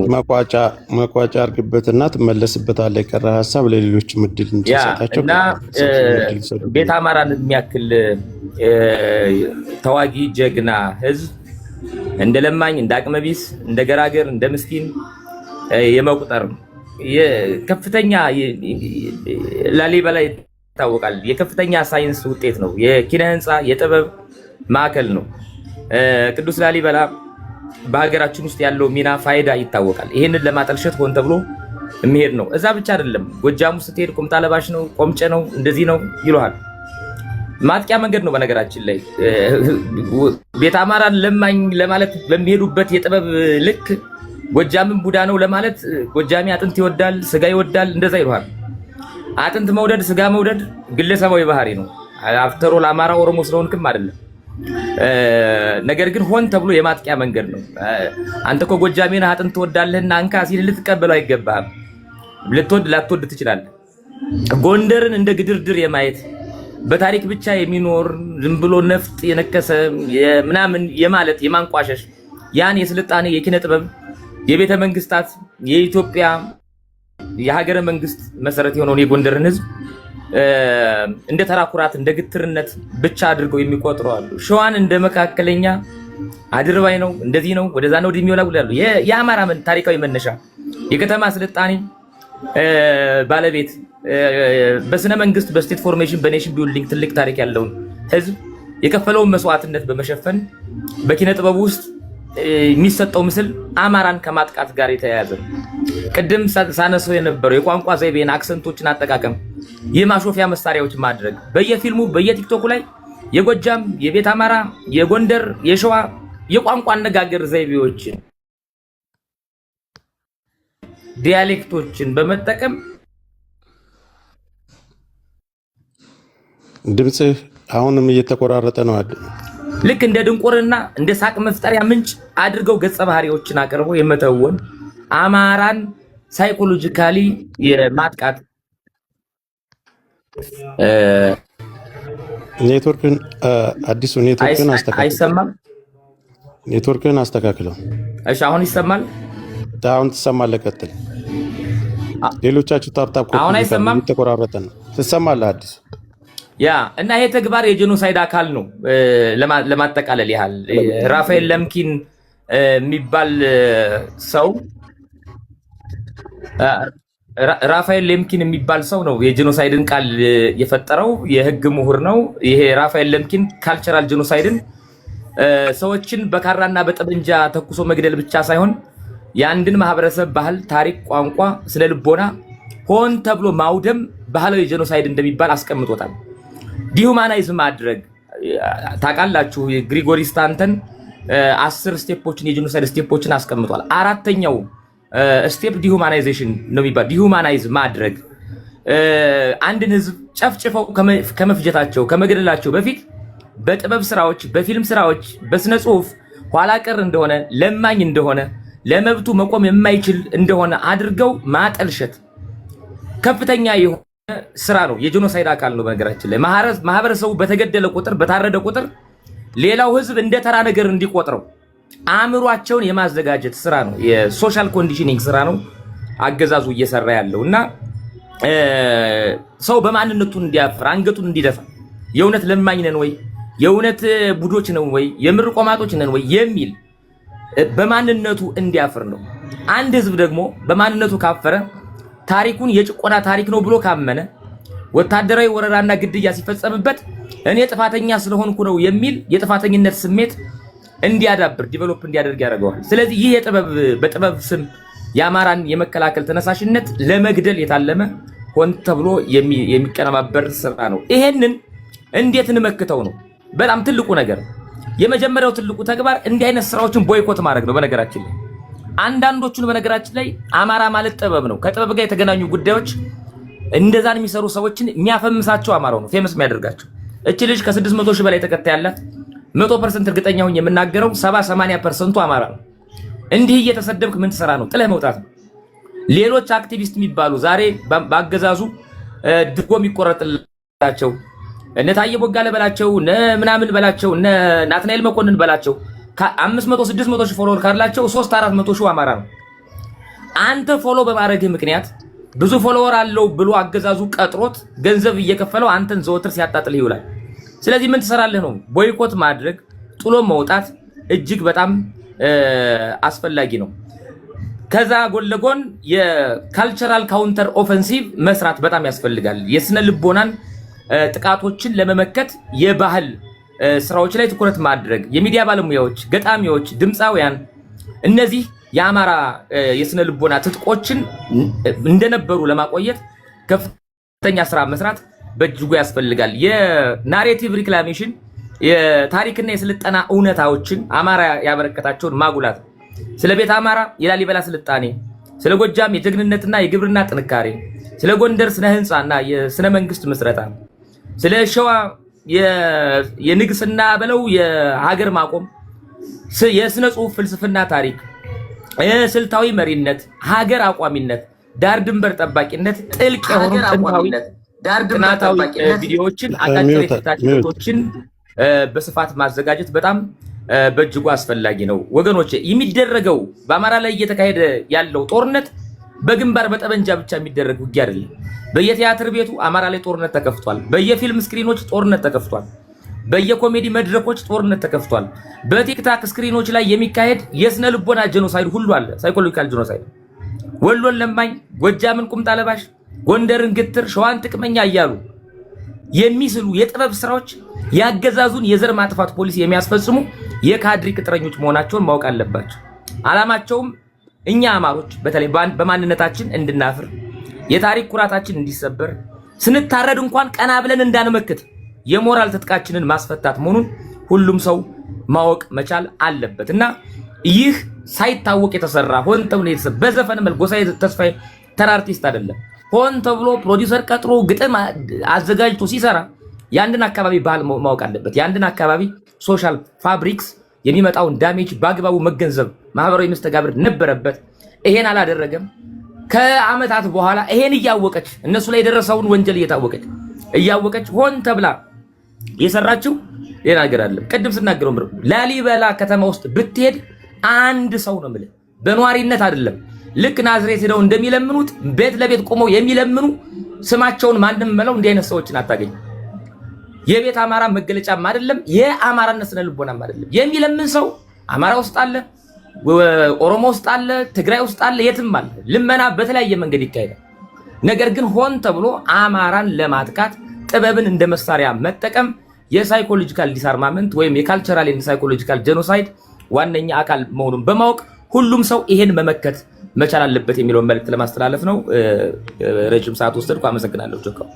መቋጫ አርግበትና ትመለስበታለህ። የቀረ ሀሳብ ለሌሎች ምድል እንዲሰጣቸው እና ቤተ አማራን የሚያክል ተዋጊ ጀግና ህዝብ እንደ ለማኝ፣ እንደ አቅመቢስ፣ እንደ ገራገር፣ እንደ ምስኪን የመቁጠር የከፍተኛ ላሊበላ ይታወቃል። የከፍተኛ ሳይንስ ውጤት ነው። የኪነ ህንፃ የጥበብ ማዕከል ነው ቅዱስ ላሊበላ። በሀገራችን ውስጥ ያለው ሚና ፋይዳ ይታወቃል። ይህንን ለማጠልሸት ሆን ተብሎ የሚሄድ ነው። እዛ ብቻ አይደለም። ጎጃሙ ስትሄድ ቁምጣ ለባሽ ነው፣ ቆምጨ ነው፣ እንደዚህ ነው ይሉሃል። ማጥቂያ መንገድ ነው። በነገራችን ላይ ቤተ አማራን ለማኝ ለማለት በሚሄዱበት የጥበብ ልክ ጎጃምን ቡዳ ነው ለማለት ጎጃሚ አጥንት ይወዳል፣ ስጋ ይወዳል፣ እንደዛ ይሉሃል። አጥንት መውደድ፣ ስጋ መውደድ ግለሰባዊ ባህሪ ነው። አፍተሮ ለአማራ ኦሮሞ ስለሆንክም አይደለም። ነገር ግን ሆን ተብሎ የማጥቂያ መንገድ ነው። አንተ እኮ ጎጃሜ ነህ አጥንት ትወዳለህና አንካ ሲል ልትቀበለው አይገባህም። ልትወድ ላትወድ ትችላለህ። ጎንደርን እንደ ግድርድር የማየት በታሪክ ብቻ የሚኖር ዝም ብሎ ነፍጥ የነከሰ ምናምን የማለት የማንቋሸሽ ያን የስልጣኔ የኪነ ጥበብ የቤተ መንግስታት የኢትዮጵያ የሀገረ መንግስት መሰረት የሆነውን የጎንደርን ህዝብ እንደ ተራኩራት እንደ ግትርነት ብቻ አድርገው የሚቆጥሩ አሉ። ሸዋን እንደ መካከለኛ አድርባይ ነው፣ እንደዚህ ነው፣ ወደዛ ነው የሚወላው ያሉ የአማራ ታሪካዊ መነሻ የከተማ ስልጣኔ ባለቤት በስነ መንግስት በስቴት ፎርሜሽን በኔሽን ቢልዲንግ ትልቅ ታሪክ ያለውን ህዝብ የከፈለውን መስዋዕትነት በመሸፈን በኪነ ጥበቡ ውስጥ የሚሰጠው ምስል አማራን ከማጥቃት ጋር የተያያዘ ነው። ቅድም ሳነሰው የነበረው የቋንቋ ዘይቤን አክሰንቶችን አጠቃቀም የማሾፊያ መሳሪያዎች ማድረግ በየፊልሙ በየቲክቶኩ ላይ የጎጃም የቤት አማራ የጎንደር የሸዋ የቋንቋ አነጋገር ዘይቤዎችን ዲያሌክቶችን በመጠቀም ድምጽህ አሁንም እየተቆራረጠ ነው። ልክ እንደ ድንቁርና እንደ ሳቅ መፍጠሪያ ምንጭ አድርገው ገጸ ባህሪዎችን አቅርበው የመተወን አማራን ሳይኮሎጂካሊ የማጥቃት ኔትወርክን አዲሱ ኔትወርክን አስተካክለው። አይሰማም? ኔትወርክን አስተካክለው። እሺ አሁን ይሰማል? አሁን ትሰማለህ። ቀጥል። ሌሎቻችሁ ታፕታፕ አሁን አይሰማም? እየተቆራረጠ ነው። ትሰማለህ አዲሱ? ያ እና ይሄ ተግባር የጄኖሳይድ አካል ነው። ለማጠቃለል ያህል ራፋኤል ለምኪን የሚባል ሰው ራፋኤል ሌምኪን የሚባል ሰው ነው የጄኖሳይድን ቃል የፈጠረው። የህግ ምሁር ነው። ይሄ ራፋኤል ሌምኪን ካልቸራል ጄኖሳይድን ሰዎችን በካራና በጠመንጃ ተኩሶ መግደል ብቻ ሳይሆን የአንድን ማህበረሰብ ባህል፣ ታሪክ፣ ቋንቋ፣ ስነ ልቦና ሆን ተብሎ ማውደም ባህላዊ ጄኖሳይድ እንደሚባል አስቀምጦታል። ዲሁማናይዝ ማድረግ ታውቃላችሁ። ግሪጎሪ ስታንተን 10 ስቴፖችን የጄኖሳይድ ስቴፖችን አስቀምጧል። አራተኛው ስቴፕ ዲሁማናይዜሽን ነው የሚባል። ዲሁማናይዝ ማድረግ አንድን ህዝብ ጨፍጭፈው ከመፍጀታቸው ከመገደላቸው በፊት በጥበብ ስራዎች፣ በፊልም ስራዎች፣ በስነ ጽሁፍ ኋላ ቀር እንደሆነ፣ ለማኝ እንደሆነ፣ ለመብቱ መቆም የማይችል እንደሆነ አድርገው ማጠልሸት ከፍተኛ የሆነ ስራ ነው። የጄኖሳይድ አካል ነው። በነገራችን ላይ ማህበረሰቡ በተገደለ ቁጥር በታረደ ቁጥር ሌላው ህዝብ እንደ ተራ ነገር እንዲቆጥረው አእምሯቸውን የማዘጋጀት ስራ ነው። የሶሻል ኮንዲሽኒንግ ስራ ነው አገዛዙ እየሰራ ያለው እና ሰው በማንነቱ እንዲያፍር አንገቱን እንዲደፋ የእውነት ለማኝ ነን ወይ የእውነት ቡዶች ነን ወይ የምር ቆማጦች ነን ወይ የሚል በማንነቱ እንዲያፍር ነው። አንድ ህዝብ ደግሞ በማንነቱ ካፈረ ታሪኩን የጭቆና ታሪክ ነው ብሎ ካመነ ወታደራዊ ወረራና ግድያ ሲፈጸምበት እኔ ጥፋተኛ ስለሆንኩ ነው የሚል የጥፋተኝነት ስሜት እንዲያዳብር ዲቨሎፕ እንዲያደርግ ያደርገዋል። ስለዚህ ይህ በጥበብ ስም የአማራን የመከላከል ተነሳሽነት ለመግደል የታለመ ሆን ተብሎ የሚቀነባበር ስራ ነው። ይሄንን እንዴት እንመክተው ነው በጣም ትልቁ ነገር። የመጀመሪያው ትልቁ ተግባር እንዲህ አይነት ስራዎችን ቦይኮት ማድረግ ነው። በነገራችን ላይ አንዳንዶቹን በነገራችን ላይ አማራ ማለት ጥበብ ነው፣ ከጥበብ ጋር የተገናኙ ጉዳዮች እንደዛን የሚሰሩ ሰዎችን የሚያፈምሳቸው አማራው ነው ፌመስ የሚያደርጋቸው። እቺ ልጅ ከ600 ሺህ በላይ ተከታይ ያላት 100% እርግጠኛ ሆኜ የምናገረው 70-80% አማራ ነው። እንዲህ እየተሰደብክ ምን ትሰራ ነው? ጥለህ መውጣት ነው። ሌሎች አክቲቪስት የሚባሉ ዛሬ ባገዛዙ ድጎ የሚቆረጥላቸው እነ ታዬ ቦጋለ በላቸው እነ ምናምን በላቸው እነ ናትናኤል መኮንን በላቸው 500-600 ሺህ ፎሎወር ካላቸው 300-400 ሺህ አማራ ነው። አንተ ፎሎ በማድረግህ ምክንያት ብዙ ፎሎወር አለው ብሎ አገዛዙ ቀጥሮት ገንዘብ እየከፈለው አንተን ዘወትር ሲያጣጥልህ ይውላል። ስለዚህ ምን ትሰራለህ ነው? ቦይኮት ማድረግ ጥሎ መውጣት እጅግ በጣም አስፈላጊ ነው። ከዛ ጎን ለጎን የካልቸራል ካውንተር ኦፌንሲቭ መስራት በጣም ያስፈልጋል። የስነ ልቦናን ጥቃቶችን ለመመከት የባህል ስራዎች ላይ ትኩረት ማድረግ፣ የሚዲያ ባለሙያዎች፣ ገጣሚዎች፣ ድምፃውያን እነዚህ የአማራ የስነ ልቦና ትጥቆችን እንደነበሩ ለማቆየት ከፍተኛ ስራ መስራት በእጅጉ ያስፈልጋል። የናሬቲቭ ሪክላሜሽን የታሪክና የስልጠና እውነታዎችን አማራ ያበረከታቸውን ማጉላት፣ ስለ ቤት አማራ የላሊበላ ስልጣኔ፣ ስለ ጎጃም የጀግንነትና የግብርና ጥንካሬ፣ ስለ ጎንደር ስነ ህንፃና የስነ መንግስት ምስረታ፣ ስለ ሸዋ የንግስና በለው የሀገር ማቆም፣ የስነ ጽሁፍ ፍልስፍና ታሪክ፣ ስልታዊ መሪነት፣ ሀገር አቋሚነት፣ ዳር ድንበር ጠባቂነት፣ ጥልቅ የሆኑ ጥናታዊ ቪዲዮዎችን አጫጭር የፊታችን በስፋት ማዘጋጀት በጣም በእጅጉ አስፈላጊ ነው። ወገኖች የሚደረገው በአማራ ላይ እየተካሄደ ያለው ጦርነት በግንባር በጠመንጃ ብቻ የሚደረግ ውጊያ አይደለም። በየቲያትር ቤቱ አማራ ላይ ጦርነት ተከፍቷል። በየፊልም ስክሪኖች ጦርነት ተከፍቷል። በየኮሜዲ መድረኮች ጦርነት ተከፍቷል። በቲክታክ ስክሪኖች ላይ የሚካሄድ የስነ ልቦና ጄኖሳይድ ሁሉ አለ። ሳይኮሎጂካል ጄኖሳይድ ወሎን ለማኝ፣ ጎጃምን ቁምጣ ለባሽ፣ ጎንደርን ግትር፣ ሸዋን ጥቅመኛ እያሉ የሚስሉ የጥበብ ስራዎች ያገዛዙን የዘር ማጥፋት ፖሊሲ የሚያስፈጽሙ የካድሪ ቅጥረኞች መሆናቸውን ማወቅ አለባቸው። አላማቸውም እኛ አማሮች በተለይ በማንነታችን እንድናፍር፣ የታሪክ ኩራታችን እንዲሰበር፣ ስንታረድ እንኳን ቀና ብለን እንዳንመክት የሞራል ትጥቃችንን ማስፈታት መሆኑን ሁሉም ሰው ማወቅ መቻል አለበት እና ይህ ሳይታወቅ የተሰራ ሆን ተብሎ የተሰራ በዘፈን መልክ ጎሳዬ ተስፋዬ ተራ አርቲስት አይደለም። ሆን ተብሎ ፕሮዲውሰር ቀጥሮ ግጥም አዘጋጅቶ ሲሰራ የአንድን አካባቢ ባህል ማወቅ አለበት። የአንድን አካባቢ ሶሻል ፋብሪክስ የሚመጣውን ዳሜጅ በአግባቡ መገንዘብ ማህበራዊ መስተጋብር ነበረበት። ይሄን አላደረገም። ከአመታት በኋላ ይሄን እያወቀች እነሱ ላይ የደረሰውን ወንጀል እያወቀች ሆን ተብላ የሰራችው ሌላ ነገር አይደለም። ቅድም ስናገረው ላሊበላ ከተማ ውስጥ ብትሄድ አንድ ሰው ነው የምልህ፣ በኗሪነት አይደለም። ልክ ናዝሬት ሄደው እንደሚለምኑት ቤት ለቤት ቆመው የሚለምኑ ስማቸውን ማንም መለው እንዲህ አይነት ሰዎችን አታገኝ። የቤት አማራ መገለጫም አይደለም፣ የአማራነት ስነ ልቦናም አይደለም። የሚለምን ሰው አማራ ውስጥ አለ፣ ኦሮሞ ውስጥ አለ፣ ትግራይ ውስጥ አለ፣ የትም አለ። ልመና በተለያየ መንገድ ይካሄዳል። ነገር ግን ሆን ተብሎ አማራን ለማጥቃት ጥበብን እንደ መሳሪያ መጠቀም የሳይኮሎጂካል ዲስአርማመንት ወይም የካልቸራል ኤንድ ሳይኮሎጂካል ጄኖሳይድ ዋነኛ አካል መሆኑን በማወቅ ሁሉም ሰው ይሄን መመከት መቻል አለበት የሚለውን መልእክት ለማስተላለፍ ነው። ረጅም ሰዓት ወሰድኩ። አመሰግናለሁ። ጆካው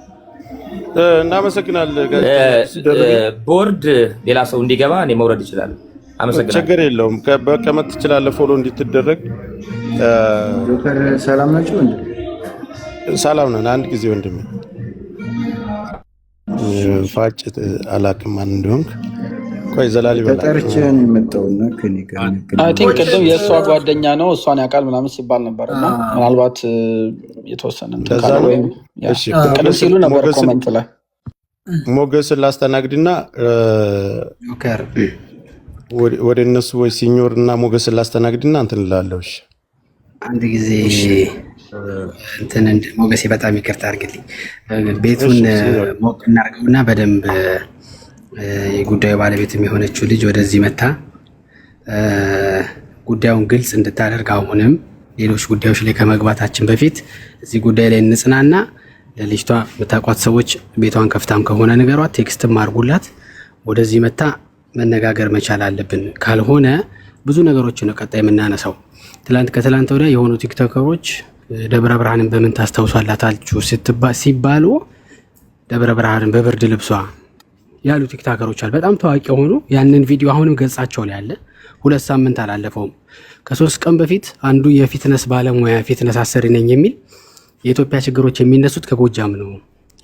እናመሰግናለን። ቦርድ ሌላ ሰው እንዲገባ እኔ መውረድ ይችላል። አመሰግናለሁ። ችግር የለውም። በቀመጥ ትችላለህ። ፎሎ እንድትደረግ ዶክተር ሰላም ናችሁ እንዴ? ሰላም ነን። አንድ ጊዜ ወንድሜ ፋጭት አላቅም ማን እንደሆንክ ቆይ ዘላሊ በላ ተጠርቼን የመጣውና ከኒካ ቅድም የእሷ ጓደኛ ነው እሷን ያውቃል ምናምን ሲባል ነበር እና ምናልባት የተወሰነ ቅድም ሲሉ ነበር ኮመንት ላይ ሞገስን ላስተናግድና ወደ እነሱ ወይ ሲኞር እና ሞገስን ላስተናግድና እንትን እላለሁ። እሺ አንድ ጊዜ እንትን ሞገሴ በጣም ይቅርታ አድርግልኝ። ቤቱን ሞቅ እናድርገውና በደንብ የጉዳዩ ባለቤት የሆነችው ልጅ ወደዚህ መታ ጉዳዩን ግልጽ እንድታደርግ አሁንም ሌሎች ጉዳዮች ላይ ከመግባታችን በፊት እዚህ ጉዳይ ላይ እንጽናና። ለልጅቷ የምታውቋት ሰዎች ቤቷን ከፍታም ከሆነ ንገሯት፣ ቴክስትም አድርጉላት። ወደዚህ መታ መነጋገር መቻል አለብን። ካልሆነ ብዙ ነገሮች ነው ቀጣይ የምናነሳው። ከትላንት ወዲያ የሆኑ ቲክቶከሮች ደብረ ብርሃንን በምን ታስታውሳላታችሁ ሲባሉ ደብረ ብርሃንን በብርድ ልብሷ ያሉ ቲክቶከሮች አሉ፣ በጣም ታዋቂ የሆኑ። ያንን ቪዲዮ አሁንም ገጻቸው ላይ አለ። 2 ሳምንት አላለፈውም። ከ3 ቀን በፊት አንዱ የፊትነስ ባለሙያ ፊትነስ አሰሪ ነኝ የሚል የኢትዮጵያ ችግሮች የሚነሱት ከጎጃም ነው፣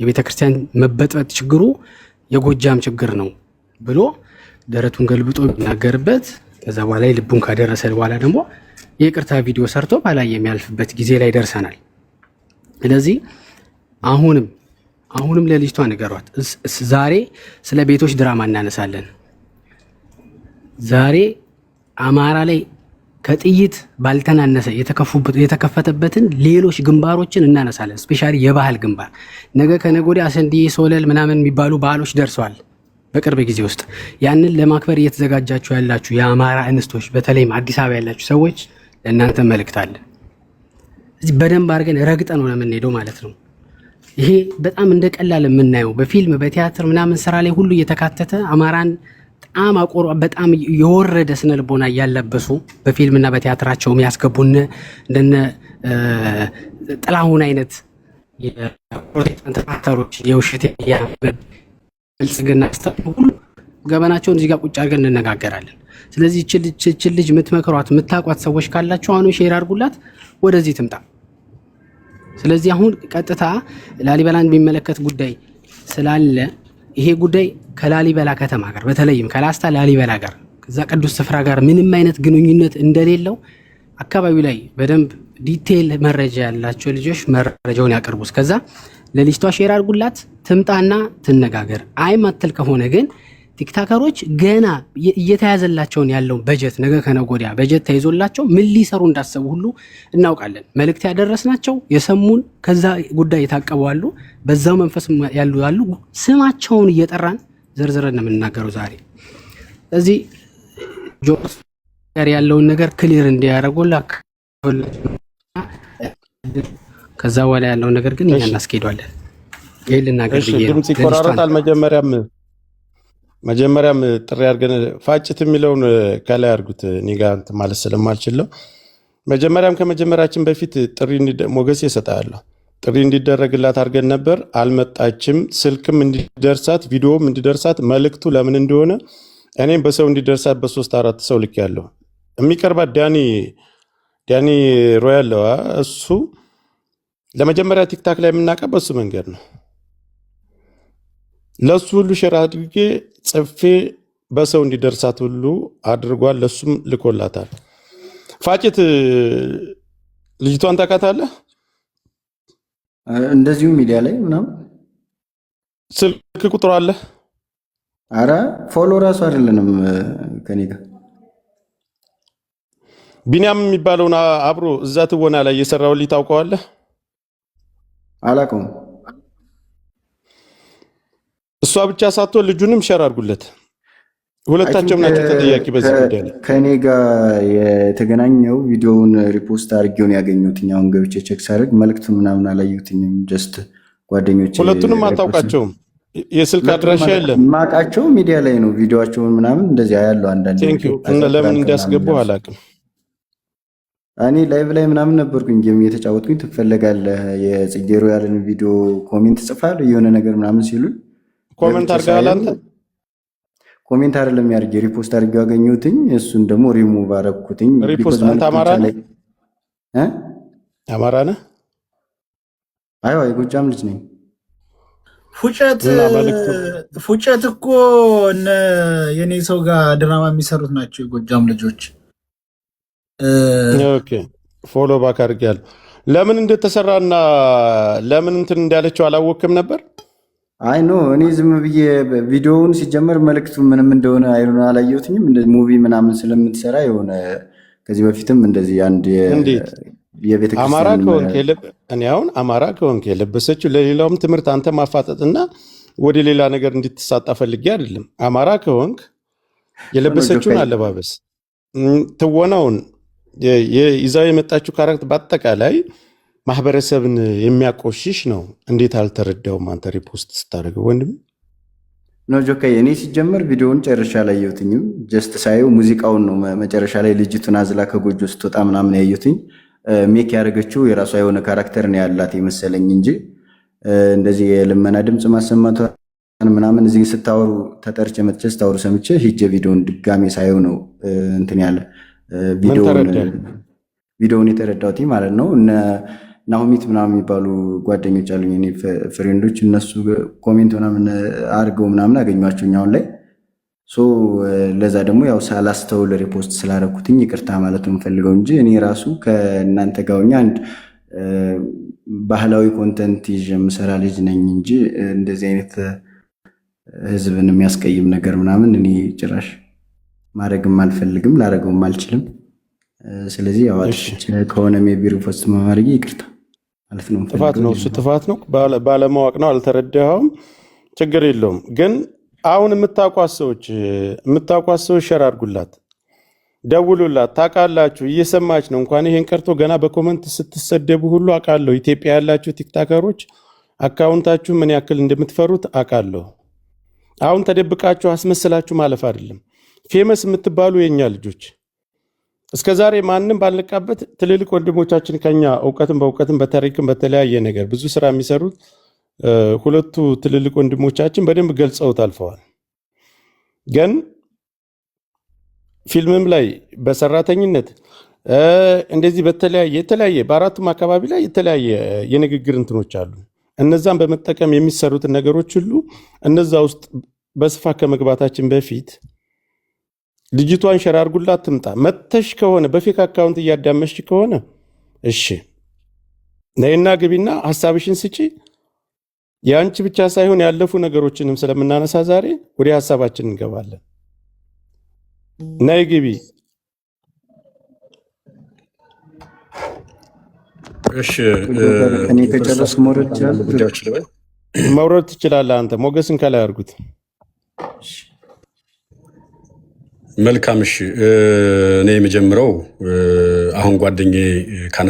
የቤተክርስቲያን መበጥበጥ ችግሩ የጎጃም ችግር ነው ብሎ ደረቱን ገልብጦ የሚናገርበት ከዛ በኋላ ልቡን ካደረሰ በኋላ ደግሞ የይቅርታ ቪዲዮ ሰርቶ ባላይ የሚያልፍበት ጊዜ ላይ ደርሰናል። ስለዚህ አሁንም ለልጅቷ ንገሯት። ዛሬ ስለ ቤቶች ድራማ እናነሳለን። ዛሬ አማራ ላይ ከጥይት ባልተናነሰ የተከፈተበትን ሌሎች ግንባሮችን እናነሳለን። ስፔሻሊ የባህል ግንባር ነገ ከነገ ወዲያ አሰንዲ ሶለል ምናምን የሚባሉ ባህሎች ደርሰዋል በቅርብ ጊዜ ውስጥ። ያንን ለማክበር እየተዘጋጃችሁ ያላችሁ የአማራ እንስቶች፣ በተለይም አዲስ አበባ ያላችሁ ሰዎች ለእናንተ መልእክት አለ። እዚህ በደንብ አድርገን ረግጠን ነው የምንሄደው ማለት ነው። ይሄ በጣም እንደ ቀላል የምናየው በፊልም በቲያትር ምናምን ስራ ላይ ሁሉ እየተካተተ አማራን በጣም የወረደ ስነልቦና እያለበሱ በፊልምና በቲያትራቸው የሚያስገቡን እንደነ ጥላሁን አይነት የፕሮቴስታንት ፓስተሮች የውሸት ብልጽግና ሁሉ ገበናቸውን እዚህ ጋር ቁጭ አድርገን እንነጋገራለን። ስለዚህ ይህችን ልጅ የምትመክሯት የምታውቋት ሰዎች ካላችሁ አሁን ሼር አድርጉላት፣ ወደዚህ ትምጣ። ስለዚህ አሁን ቀጥታ ላሊበላን የሚመለከት ጉዳይ ስላለ ይሄ ጉዳይ ከላሊበላ ከተማ ጋር በተለይም ከላስታ ላሊበላ ጋር ከዛ ቅዱስ ስፍራ ጋር ምንም አይነት ግንኙነት እንደሌለው አካባቢው ላይ በደንብ ዲቴይል መረጃ ያላቸው ልጆች መረጃውን ያቀርቡ። እስከዛ ለልጅቷ ሼር አድርጉላት፣ ትምጣና ትነጋገር። አይ ማተል ከሆነ ግን ቲክታከሮች ገና እየተያዘላቸውን ያለው በጀት ነገ ከነገ ወዲያ በጀት ተይዞላቸው ምን ሊሰሩ እንዳሰቡ ሁሉ እናውቃለን። መልእክት ያደረስናቸው የሰሙን ከዛ ጉዳይ የታቀቡ አሉ፣ በዛው መንፈስ ያሉ አሉ። ስማቸውን እየጠራን ዘርዝረን ነው የምንናገረው ዛሬ። እዚህ ጆስ ጋር ያለውን ነገር ክሊር እንዲያደርጉላ ከዛ በኋላ ያለውን ነገር ግን እኛ እናስኬዷለን። ይሄ ልናገር ብዬ ነው። ድምጽ ይቆራረጣል። መጀመሪያም ጥሪ አድርገን ፋጭት የሚለውን ከላይ አድርጉት። እኔ ጋር እንትን ማለት ስለማልችለው መጀመሪያም ከመጀመሪያችን በፊት ጥሪ ሞገስ ይሰጣለሁ ጥሪ እንዲደረግላት አድርገን ነበር። አልመጣችም። ስልክም እንዲደርሳት ቪዲዮም እንዲደርሳት መልእክቱ ለምን እንደሆነ እኔም በሰው እንዲደርሳት በ3-4 ሰው ልክ ያለው የሚቀርባት ዳኒ ሮያል እሱ ለመጀመሪያ ቲክታክ ላይ የምናውቀው በሱ መንገድ ነው። ለሱ ሁሉ ሼር አድርጌ ጽፌ በሰው እንዲደርሳት ሁሉ አድርጓል። ለሱም ልኮላታል። ፋጭት ልጅቷን ታውቃታለህ? እንደዚሁ ሚዲያ ላይ ምናምን ስልክ ቁጥሩ አለ? አረ ፎሎ ራሱ አይደለንም ከኔ ጋር። ቢኒያም የሚባለውን አብሮ እዛ ትወና ላይ የሰራው ልጅ ታውቀዋለህ? አላውቀውም። እሷ ብቻ ሳትሆን ልጁንም ሸር አድርጉለት። ሁለታቸውም ናቸው ተጠያቂ በዚህ ጉዳይ ላይ። ከእኔ ጋር የተገናኘው ቪዲዮውን ሪፖስት አድርጌውን ያገኙትኝ። አሁን ገብቼ ቼክ ሳደርግ መልዕክቱን ምናምን አላየሁትኝም። ጀስት ጓደኞች ሁለቱንም አታውቃቸውም? የስልክ አድራሻ የለም? ማውቃቸው ሚዲያ ላይ ነው ቪዲዮቸውን ምናምን እንደዚያ ያለው። አንዳንድ ለምን እንዲያስገቡ አላውቅም። እኔ ላይቭ ላይ ምናምን ነበርኩኝ ጌም እየተጫወትኩኝ ትፈለጋለህ የጽጌ ሮያልን ቪዲዮ ኮሜንት ጽፋል የሆነ ነገር ምናምን ሲሉኝ ኮሜንት አድርገሃል አንተ? ኮሜንት አይደለም ያርጌ ሪፖስት አድርጌው ያገኘሁትኝ። እሱን ደግሞ ሪሙቭ አደረኩትኝ። ሪፖስት አንተ አማራ ነህ? አማራ ነህ? አይ የጎጃም ልጅ ነኝ። ፉጨት እኮ እነ የኔ ሰው ጋር ድራማ የሚሰሩት ናቸው የጎጃም ልጆች። ኦኬ ፎሎ ባክ አድርጌያለሁ። ለምን እንደተሰራና ለምን እንትን እንዳለችው አላወቅም ነበር። አይ ኖ እኔ ዝም ብዬ ቪዲዮውን ሲጀመር መልዕክቱ ምንም እንደሆነ አይሩን አላየሁትኝም። እንደ ሙቪ ምናምን ስለምትሰራ የሆነ ከዚህ በፊትም እንደዚህ አንድ የቤተ አማራ ከሆንክ እኔ አሁን አማራ ከሆንክ የለበሰችው ለሌላውም ትምህርት አንተ ማፋጠጥና ወደ ሌላ ነገር እንድትሳጣ ፈልጌ አይደለም። አማራ ከሆንክ የለበሰችውን አለባበስ ትወናውን ይዛው የመጣችው ካራክተር በአጠቃላይ ማህበረሰብን የሚያቆሽሽ ነው። እንዴት አልተረዳውም አንተ ሪፖስት ስታደርገው ወንድም? ኖ ጆካይ እኔ ሲጀመር ቪዲዮውን ጨርሻ ላይ ያየሁትኝ። ጀስት ሳየው ሙዚቃውን ነው መጨረሻ ላይ ልጅቱን አዝላ ከጎጆ ስትወጣ ምናምን ያየሁትኝ። ሜክ ያደረገችው የራሷ የሆነ ካራክተር ነው ያላት የመሰለኝ እንጂ እንደዚህ የልመና ድምፅ ማሰማቷ ምናምን እዚህ ስታወሩ ተጠርቼ መጥቼ ስታወሩ ሰምቼ ሂጄ ቪዲዮውን ድጋሜ ሳየው ነው እንትን ያለ ቪዲዮውን የተረዳሁት ማለት ነው። ናሆሚት ምናምን የሚባሉ ጓደኞች አሉኝ እኔ ፍሬንዶች፣ እነሱ ኮሜንት ምናምን አድርገው ምናምን አገኟቸው አሁን ላይ። ለዛ ደግሞ ያው ሳላስተውል ሪፖስት ስላደረኩትኝ ይቅርታ ማለት ነው የምፈልገው እንጂ እኔ ራሱ ከእናንተ ጋር ሆኜ አንድ ባህላዊ ኮንተንት ይዤ የምሰራ ልጅ ነኝ እንጂ እንደዚህ አይነት ህዝብን የሚያስቀይም ነገር ምናምን እኔ ጭራሽ ማድረግም አልፈልግም፣ ላደርገውም አልችልም። ስለዚህ ያው ከሆነ ሜቢ ሪፖስት ማድረግ ይቅርታ ማለት ነው። ጥፋት ነው፣ እሱ ጥፋት ነው፣ ባለማወቅ ነው፣ አልተረዳኸውም፣ ችግር የለውም። ግን አሁን የምታውቋት ሰዎች ሸር አድርጉላት፣ ደውሉላት። ታውቃላችሁ፣ እየሰማች ነው። እንኳን ይሄን ቀርቶ ገና በኮመንት ስትሰደቡ ሁሉ አውቃለሁ። ኢትዮጵያ ያላችሁ ቲክታከሮች አካውንታችሁ ምን ያክል እንደምትፈሩት አውቃለሁ። አሁን ተደብቃችሁ አስመስላችሁ ማለፍ አይደለም። ፌመስ የምትባሉ የኛ ልጆች እስከ ዛሬ ማንም ባልነቃበት ትልልቅ ወንድሞቻችን ከኛ በእውቀትም በታሪክም በተለያየ ነገር ብዙ ስራ የሚሰሩት ሁለቱ ትልልቅ ወንድሞቻችን በደንብ ገልጸውት አልፈዋል። ግን ፊልምም ላይ በሰራተኝነት እንደዚህ የተለያየ በአራቱም አካባቢ ላይ የተለያየ የንግግር እንትኖች አሉ። እነዛን በመጠቀም የሚሰሩትን ነገሮች ሁሉ እነዛ ውስጥ በስፋት ከመግባታችን በፊት ልጅቷን ሸር አድርጉላት ትምጣ። መተሽ ከሆነ በፌክ አካውንት እያዳመሽ ከሆነ እሺ ነይና ግቢና ሀሳብሽን ስጪ። የአንቺ ብቻ ሳይሆን ያለፉ ነገሮችንም ስለምናነሳ ዛሬ ወደ ሀሳባችን እንገባለን። ነይ ግቢ። እሺ እኔ ከጨረስኩ መውረድ ትችላለህ አንተ። ሞገስን ከላይ አድርጉት። መልካም። እሺ እኔ የምጀምረው አሁን ጓደኛዬ